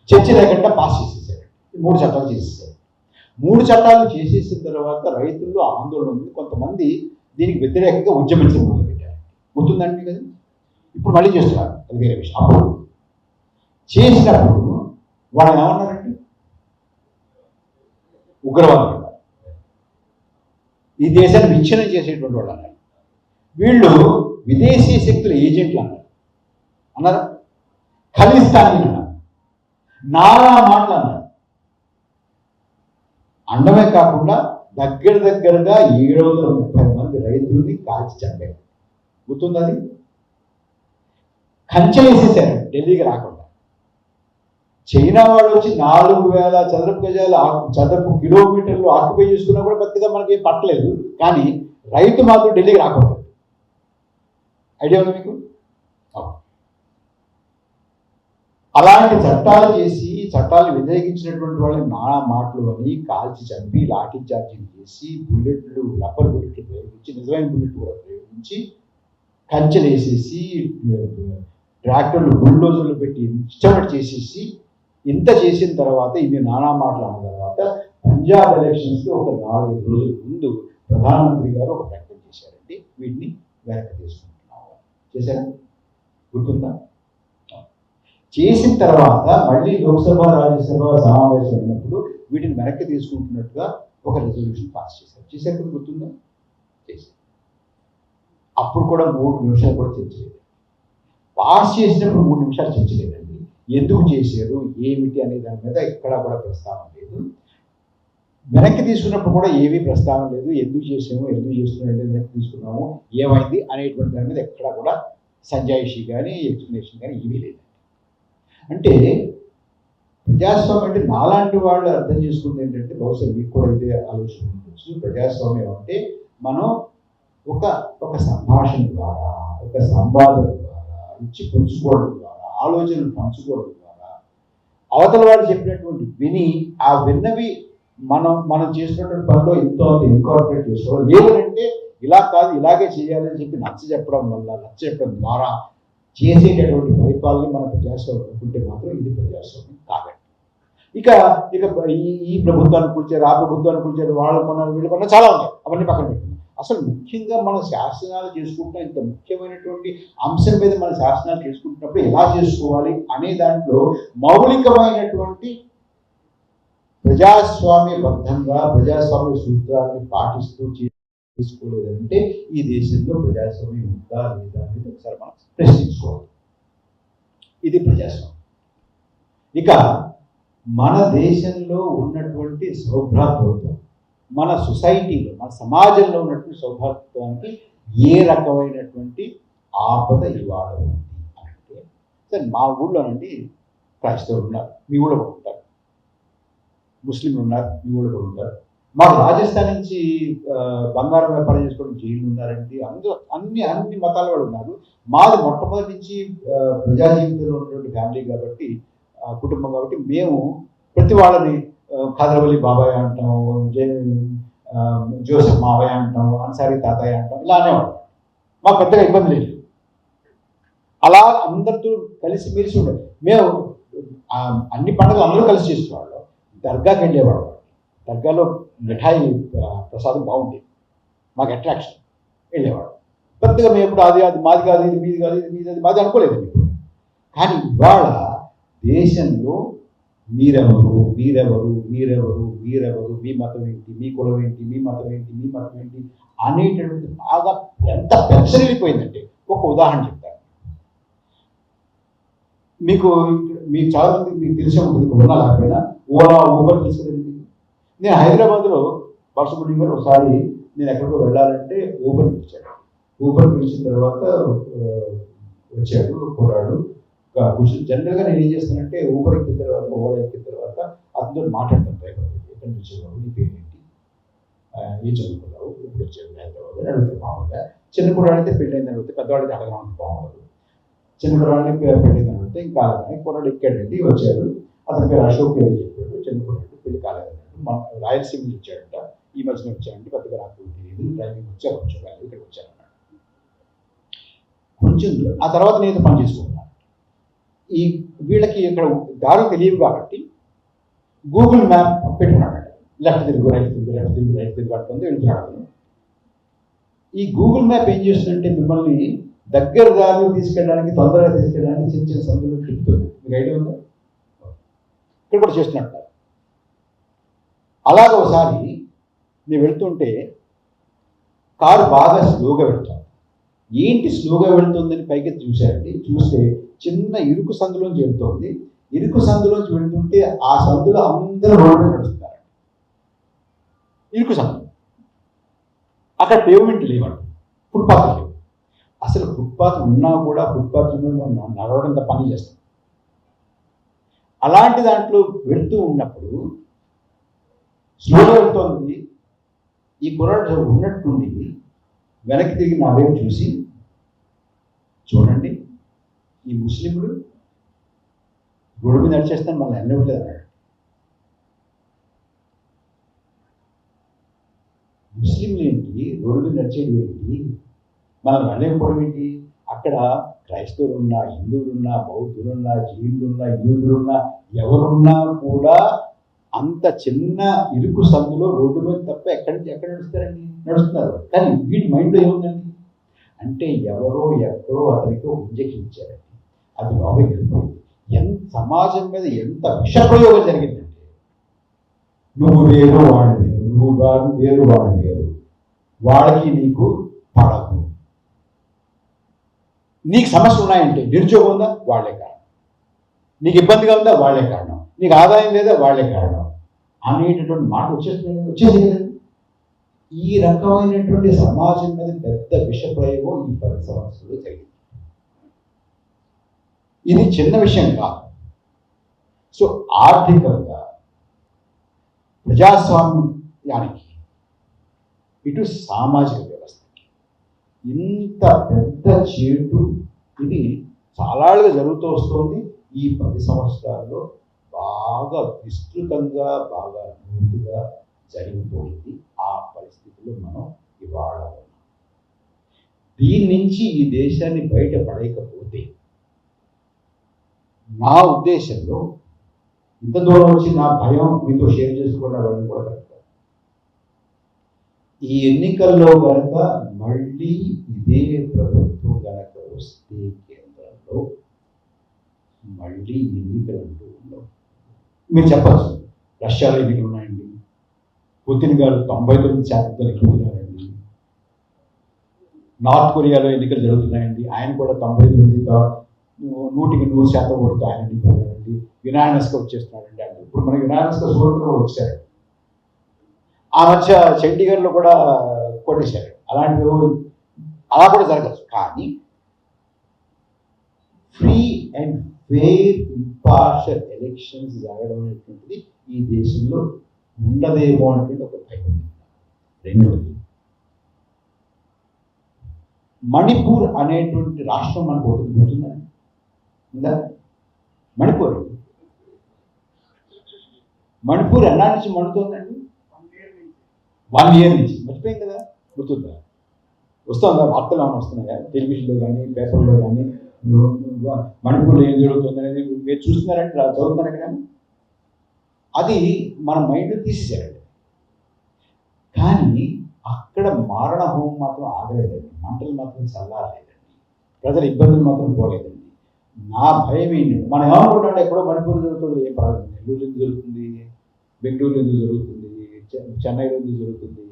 చర్చ లేకుండా పాస్ చేసేసారు. 3 చట్టాలు చేసేసారు. 3 చట్టాలు చేసేసిన తర్వాత రైతుల్లో ఆందోళన ఉంది. కొంతమంది దీనికి వ్యతిరేకంగా ఉద్యమించడం మొదలుపెట్టారు. గుర్తుందండి కదా. ఇప్పుడు మళ్ళీ చేస్తున్నారు, అది వేరే విషయం. అప్పుడు చేసినప్పుడు వాళ్ళు ఏమన్నారండి? ఉగ్రవాదం అన్నారు. ఈ దేశాన్ని విచ్ఛిన్నం చేసేటువంటి వాళ్ళు అన్నారు. వీళ్ళు విదేశీ శక్తుల ఏజెంట్లు అన్నారు. ఖలిస్తానీ అన్నారు. నానా మాటలు అన్నారు. అండమే కాకుండా దగ్గరగా 730 మంది రైతుల్ని కాల్చి చంపారు. గుర్తుందని కంచె వేసేసారు ఢిల్లీకి రాకుండా. చైనా వాళ్ళు వచ్చి 4000 చదరపు గజాలు, చదరపు కిలోమీటర్లు ఆక్యుపై చేసుకున్నా కూడా పెద్దగా మనకి ఏం పట్టలేదు. కానీ రైతు మాత్రం ఢిల్లీకి రాకూడదు. ఐడియా ఉంది మీకు? అలాంటి చట్టాలు చేసి చట్టాలు వ్యతిరేకించినటువంటి వాళ్ళని నానా మాటలు అని కాల్చి చంపి లాఠీ చార్జీలు చేసి బుల్లెట్లు, రబ్బర్ బుల్లెట్లు ప్రయోగించి, నిజమైన బుల్లెట్ కూడా ప్రయోగించి, కంచెలు వేసేసి, ట్రాక్టర్లు బుల్డోజర్లు పెట్టి ఇష్టపడి చేసేసి, ఇంత చేసిన తర్వాత, ఇన్ని నానా మాటలు అన్న తర్వాత పంజాబ్ ఎలక్షన్స్కి ఒక 4-5 రోజుల ముందు ప్రధానమంత్రి గారు ఒక ప్రకటన చేశారండి. వీటిని వెనక్కి తీసుకుంటున్నాము. చేశారా? గుర్తుందా? చేసిన తర్వాత మళ్ళీ లోక్సభ, రాజ్యసభ సమావేశం అయినప్పుడు వీటిని వెనక్కి తీసుకుంటున్నట్టుగా ఒక రెజల్యూషన్ పాస్ చేశారు. చేశారు, గుర్తుందా? చేశారు. అప్పుడు కూడా 3 నిమిషాలు కూడా చర్చ లేదు. పాస్ చేసినప్పుడు 3 నిమిషాలు చర్చ లేదండి. ఎందుకు చేశారు, ఏమిటి అనే దాని మీద ఎక్కడా కూడా ప్రస్తావన లేదు. వెనక్కి తీసుకున్నప్పుడు కూడా ఏమీ ప్రస్తావన లేదు. ఎందుకు చేసాము, ఎందుకు చేస్తున్నాము, వెనక్కి తీసుకున్నాము, ఏమైంది అనేటువంటి దాని మీద ఎక్కడా కూడా సంజాయిషి కానీ ఎక్స్ప్లెనేషన్ కానీ ఏమీ లేదు. అంటే ప్రజాస్వామ్యం అంటే నాలాంటి వాళ్ళు అర్థం చేసుకుంది ఏంటంటే, బహుశా మీకు కూడా ఇదే ఆలోచన ఉండొచ్చు. ప్రజాస్వామ్యం అంటే మనం ఒక సంభాషణ ద్వారా, ఒక సంవాదం ద్వారా, ఇచ్చి పంచుకోవడం ద్వారా, ఆలోచనలు పంచుకోవడం ద్వారా, అవతల వాళ్ళు చెప్పినటువంటి విని, ఆ విన్నవి మనం చేసినటువంటి పనిలో ఎంతో ఇన్కార్పొరేట్ చేసుకోవడం. లేదంటే ఇలా కాదు, ఇలాగే చేయాలని చెప్పి నచ్చ చెప్పడం ద్వారా చేసేటటువంటి పరిపాలన మన ప్రజాస్వామ్యం అనుకుంటే మాత్రం ఇది ప్రజాస్వామ్యం కాదండి. ఇక ఈ ప్రభుత్వాన్ని కూర్చారు, ఆ ప్రభుత్వాన్ని కూర్చారు, వాళ్ళు కొన్నారు, వీళ్ళు కొన్నారు, చాలా ఉన్నాయి. అవన్నీ పక్కన పెట్టింది. అసలు ముఖ్యంగా మన శాసనాలు చేసుకుంటున్న ఇంత ముఖ్యమైనటువంటి అంశం మీద మన శాసనాలు చేసుకుంటున్నప్పుడు ఎలా చేసుకోవాలి అనే దాంట్లో మౌలికమైనటువంటి ప్రజాస్వామ్యబద్ధంగా ప్రజాస్వామ్య సూత్రాన్ని పాటిస్తూ తీసుకోలేదంటే ఈ దేశంలో ప్రజాస్వామ్యం ఉందా లేదా అనేది ఒకసారి మనం ప్రశ్నించుకోవాలి. ఇది ప్రజాస్వామ్యం. ఇక మన దేశంలో ఉన్నటువంటి సౌభ్రాతృత్వం, మన సొసైటీలో, మన సమాజంలో ఉన్నటువంటి సౌభ్రాతృత్వానికి ఏ రకమైనటువంటి ఆపద ఇవాళ ఉంది అంటే, సరే మా ఊళ్ళోనండి క్రైస్తవులు ఉన్నారు, మీ ఊళ్ళో కూడా ఉంటారు. ముస్లింలు ఉన్నారు, మీ ఊళ్ళో కూడా ఉంటారు. మాకు రాజస్థాన్ నుంచి బంగారం వ్యాపారం చేసుకోవడం జైలు ఉన్నారండి. అందరూ అన్ని మతాల వాళ్ళు ఉన్నారు. మాది మొట్టమొదటి నుంచి ప్రజా జీవితంలో ఉన్నటువంటి ఫ్యామిలీ కాబట్టి, కుటుంబం కాబట్టి, మేము ప్రతి వాళ్ళని ఖాదరవల్లి బాబాయ్ అంటాం, జోసెఫ్ మావయ్య అంటాం, అన్సారీ తాతయ్య అంటాం, ఇలా అనేవాళ్ళం. మాకు పెద్దగా ఇబ్బంది లేదు. అలా అందరితో కలిసి మెలిసి ఉండేది. మేము అన్ని పండుగలు అందరూ కలిసి చేసేవాళ్ళం. దర్గాకి వెళ్ళేవాళ్ళం. దర్గాలో మిఠాయి ప్రసాదం బాగుండేది. మాకు అట్రాక్షన్. వెళ్ళేవాడు. పెద్దగా మేము ఎప్పుడు అది మాది కాదు, ఇది మీది కాదు, ఇది మీది అది మాది అనుకోలేదు. కానీ ఇవాళ దేశంలో మీరెవరు, మీ మతం ఏంటి, మీ కులం ఏంటి, మీ మతం ఏంటి, మీ మతం ఏంటి అనేటటువంటి బాగా ఎంత పెచ్చరిల్లిపోయిందంటే, ఒక ఉదాహరణ చెప్తాను మీకు. చాలా మంది మీకు తెలిసే ఉంటుంది, ఉన్నా లేకపోయినా ఓలా, ఊబర్ తెలుసు కదండి. నేను హైదరాబాద్లో బాలసుబ్రహ్మణ్యం గారు ఒకసారి నేను ఎక్కడికో వెళ్ళాలంటే ఊబర్ పిలిచిన తర్వాత వచ్చాడు కుర్రాడు కూర్చొని. జనరల్గా నేను ఏం చేస్తానంటే ఊబర్ ఎక్కిన తర్వాత, ఓలా ఎక్కిన తర్వాత అతనితో మాట్లాడతాను. డ్రైవర్ ఎక్కడి నుంచి వచ్చేవాడు, నీ పేరేంటి, ఏం చదువుకున్నావు, ఇప్పుడు వచ్చాడు హైదరాబాద్ అని అడుగుతాను. మామూలుగా చిన్న కుర్రాడు అయితే పెళ్ళైందని అడిగితే, పెద్దవాడికి అడగడానికి బాగుండదు. చిన్న కుర్రాడిని పెళ్ళైందని అడిగితే ఇంకా కాలేదని, కుర్రాడు ఎక్కాడండి, వచ్చాడు. అతని పేరు అశోక్ పేరు చెప్పాడు. చిన్న కుర్రాడు పెళ్లి కాలేదని, మన రాయలసీమ నుంచి వచ్చాడంట. ఈ మధ్యన వచ్చారంటే పెద్దగా నాకు తెలియదు, డ్రైవింగ్ వచ్చారు కొంచెం ఇక్కడికి వచ్చారన్నాడు. కొంచెం ఆ తర్వాత నేను పని చేసుకుంటున్నాను. ఈ వీళ్ళకి ఇక్కడ దారులు తెలియవు కాబట్టి గూగుల్ మ్యాప్ పెట్టుకున్నాడు. లెఫ్ట్ తిరుగు, రైట్ తిరుగు, లెఫ్ట్ తిరుగు, రైట్ తిరుగు అట్లా వెళ్తున్నాడు. ఈ గూగుల్ మ్యాప్ ఏం చేస్తుందంటే మిమ్మల్ని దగ్గర దారిలో తీసుకెళ్ళడానికి, తొందరగా తీసుకెళ్ళడానికి చిన్న చిన్న సందులు తిప్పుతుంది. మీకు ఐడియా ఉందా? ఇక్కడ కూడా చేస్తున్నట్టు. అలాగ ఒకసారి నేను వెళ్తుంటే కారు బాగా స్లోగా వెళ్తాను. ఏంటి స్లోగా వెళ్తుందని పైకి చూశారండి. చూస్తే చిన్న ఇరుకు సందులోంచి వెళ్తుంది. ఇరుకు సందులోంచి వెళ్తుంటే ఆ సందులో అందరూ రోడ్డు మీద నడుస్తున్నారు. ఇరుకు సందు, అక్కడ పేమెంట్ లేవంట, ఫుట్పాత్ లేవు. అసలు ఫుట్పాత్ ఉన్నా కూడా ఫుట్పాత్ మీద నడవడంత పని చేస్తాం. అలాంటి దాంట్లో వెళ్తూ ఉన్నప్పుడు స్లోగా వెళ్తోంది. ఈ కుర్రాడు ఉన్నట్టుండి వెనక్కి తిరిగి నా వైపు చూసి, చూడండి ఈ ముస్లింలు రోడ్డు మీద నడిచేస్తాను మళ్ళీ అన్నట్లేదు అన్నాడు. ముస్లింలు ఏంటి రోడ్డు మీద నడిచేది ఏంటి, మనం వెళ్ళకపోవడం ఏంటి? అక్కడ క్రైస్తవులున్నా, హిందువులున్నా, బౌద్ధులున్నా, జైనులున్నా, యూదులున్నా, ఎవరున్నా కూడా అంత చిన్న ఇరుకు సందులో రోడ్డు మీద తప్ప ఎక్కడి నుంచి ఎక్కడ నడుస్తారండి? నడుస్తున్నారు. కానీ వీటి మైండ్లో ఏముందండి అంటే ఎవరో ఎక్కడో అతనికి ఇంజెక్షన్ ఇచ్చారండి, అది లోపలికి వెళ్ళిపోయింది. సమాజం మీద ఎంత విషప్రయోగం జరిగిందంటే, నువ్వు వేరు వాడు వేరు, నువ్వు వేరు వాడు వేరు, వాడికి నీకు పడదు. నీకు సమస్యలు ఉన్నాయంటే, నిరుద్యోగం ఉందా వాళ్లే కారణం, నీకు ఇబ్బందిగా ఉందా వాళ్లే కారణం, నీకు ఆదాయం లేదా వాళ్లే కారణం అనేటటువంటి మాట వచ్చేసింది. ఈ రకమైనటువంటి సమాజం మీద పెద్ద విషప్రయోగం ఈ 10 సంవత్సరాలు జరిగింది. ఇది చిన్న విషయం కాదు. సో ఆర్థికంగా ప్రజాస్వామ్యానికి ఇటు సామాజిక వ్యవస్థకి ఇంత పెద్ద చేటు ఇది చాలాగా జరుగుతూ వస్తుంది. ఈ 10 సంవత్సరాల్లో బాగా విస్తృతంగా, బాగా ముందుగా జరిగిపోయింది. ఆ పరిస్థితుల్లో మనం ఇవాళ ఉన్నాం. దీని నుంచి ఈ దేశాన్ని బయటపడేయకపోతే, నా ఉద్దేశంలో ఇంత దూరం వచ్చి నా భయం మీతో షేర్ చేసుకోవడం కూడా కరెక్ట్. ఈ ఎన్నికల్లో కనుక మళ్ళీ ఇదే ప్రభుత్వం కనుక వస్తే కేంద్రంలో మళ్ళీ ఎన్నికలు అంటూ ఉండవు. మీరు చెప్పచ్చు, రష్యాలో ఎన్నికలు ఉన్నాయండి, పుతిన్ గారు 99% ఎక్కుతున్నారండి, నార్త్ కొరియాలో ఎన్నికలు జరుగుతున్నాయండి, ఆయన కూడా 99% ఓటుతో ఆయన ఎన్నికలండి, యునానిమస్గా వచ్చేస్తున్నాడండి. అంటే ఇప్పుడు మనకి యునానిమస్గా సోదరులు కూడా వచ్చారు. ఆ మధ్య చండీగఢ్లో కూడా కొట్టేశారు. అలాంటివి అలా కూడా జరగచ్చు. కానీ free and fair impartial elections జరగడం అనేటువంటిది ఈ దేశంలో ఉండదేమో అనేటువంటి ఒక భయం. రెండవది, మణిపూర్ అనేటువంటి రాష్ట్రం మనకు ఒకటి గుర్తుందండి, ఉందా? మణిపూర్ ఎన్నాళ్ళ నుంచి మండుతుందండి? 1 year నుంచి. మర్చిపోయింది కదా, గుర్తుందా? వస్తుందా? వార్తలు ఏమైనా వస్తున్నాయా టెలివిజన్లో కానీ పేపర్లో కానీ? మణిపూర్లో ఏం జరుగుతుంది అనేది మీరు చూస్తున్నారంటే, చదువుతున్నారు కదా. అది మన మైండ్ తీసేసారండి. కానీ అక్కడ మారణ హోమం మాత్రం ఆగలేదండి, మంటలు మాత్రం చల్లారలేదండి, ప్రజల ఇబ్బందులు మాత్రం పోలేదండి. నా భయం ఏంటంటే, మనం ఏమనుకుంటామంటే ఎక్కడో మణిపూర్ జరుగుతుంది, ఏం పడదు, నెల్లూరు ఎందుకు జరుగుతుంది, బెంగళూరు ఎందుకు జరుగుతుంది, చెన్నైలో ఎందుకు జరుగుతుంది,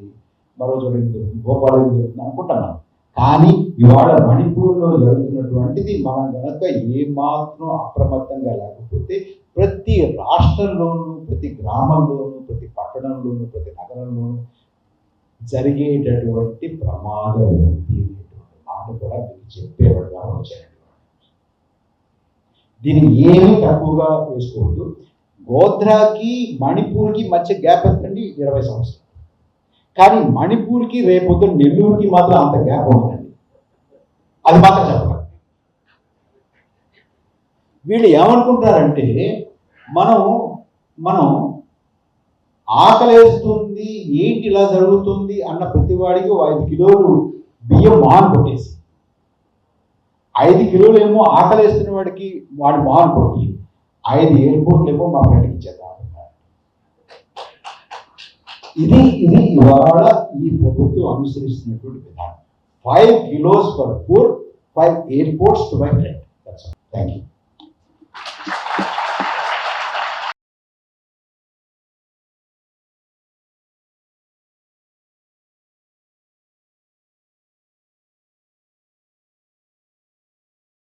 మరో చోట ఎందుకు జరుగుతుంది, భోపాల్ ఎందుకు జరుగుతుంది అనుకుంటాం మనం. కానీ ఇవాళ మణిపూర్లో జరుగుతున్నటువంటిది మనం కనుక ఏమాత్రం అప్రమత్తంగా లేకపోతే ప్రతి రాష్ట్రంలోనూ, ప్రతి గ్రామంలోనూ, ప్రతి పట్టణంలోనూ, ప్రతి నగరంలోనూ జరిగేటటువంటి ప్రమాదం ఉంది మాట కూడా మీకు చెప్పేవాడుగా వచ్చారండి. దీన్ని ఏమీ తక్కువగా వేసుకోవద్దు. గోధ్రాకి మణిపూర్కి మధ్య గ్యాప్ ఎంతండి? 20 సంవత్సరాలు. కానీ మణిపూర్కి రేపొద్దు నెల్లూరుకి మాత్రం అంత గ్యాప్ ఉండదండి. అది మాత్రం చెప్పాలి. వీళ్ళు ఏమనుకుంటారంటే మనం ఆకలేస్తుంది, ఏంటి ఇలా జరుగుతుంది అన్న ప్రతి వాడికి 5 కిలోలు బియ్యం మొహాన్ కొట్టేసి, 5 కిలోలు ఏమో ఆకలేస్తున్న వాడికి వాడి మొహాన్ కొట్టి 5 ఎయిర్పోర్ట్లు ఏమో మా ఫ్రెండ్కి ఇచ్చేద్దాం. ఇది ఇవాళ ఈ ప్రభుత్వం అనుసరిస్తున్నటువంటి విధానం. 5 kilos per poor, 5 airports to my friend. That's all. Thank you.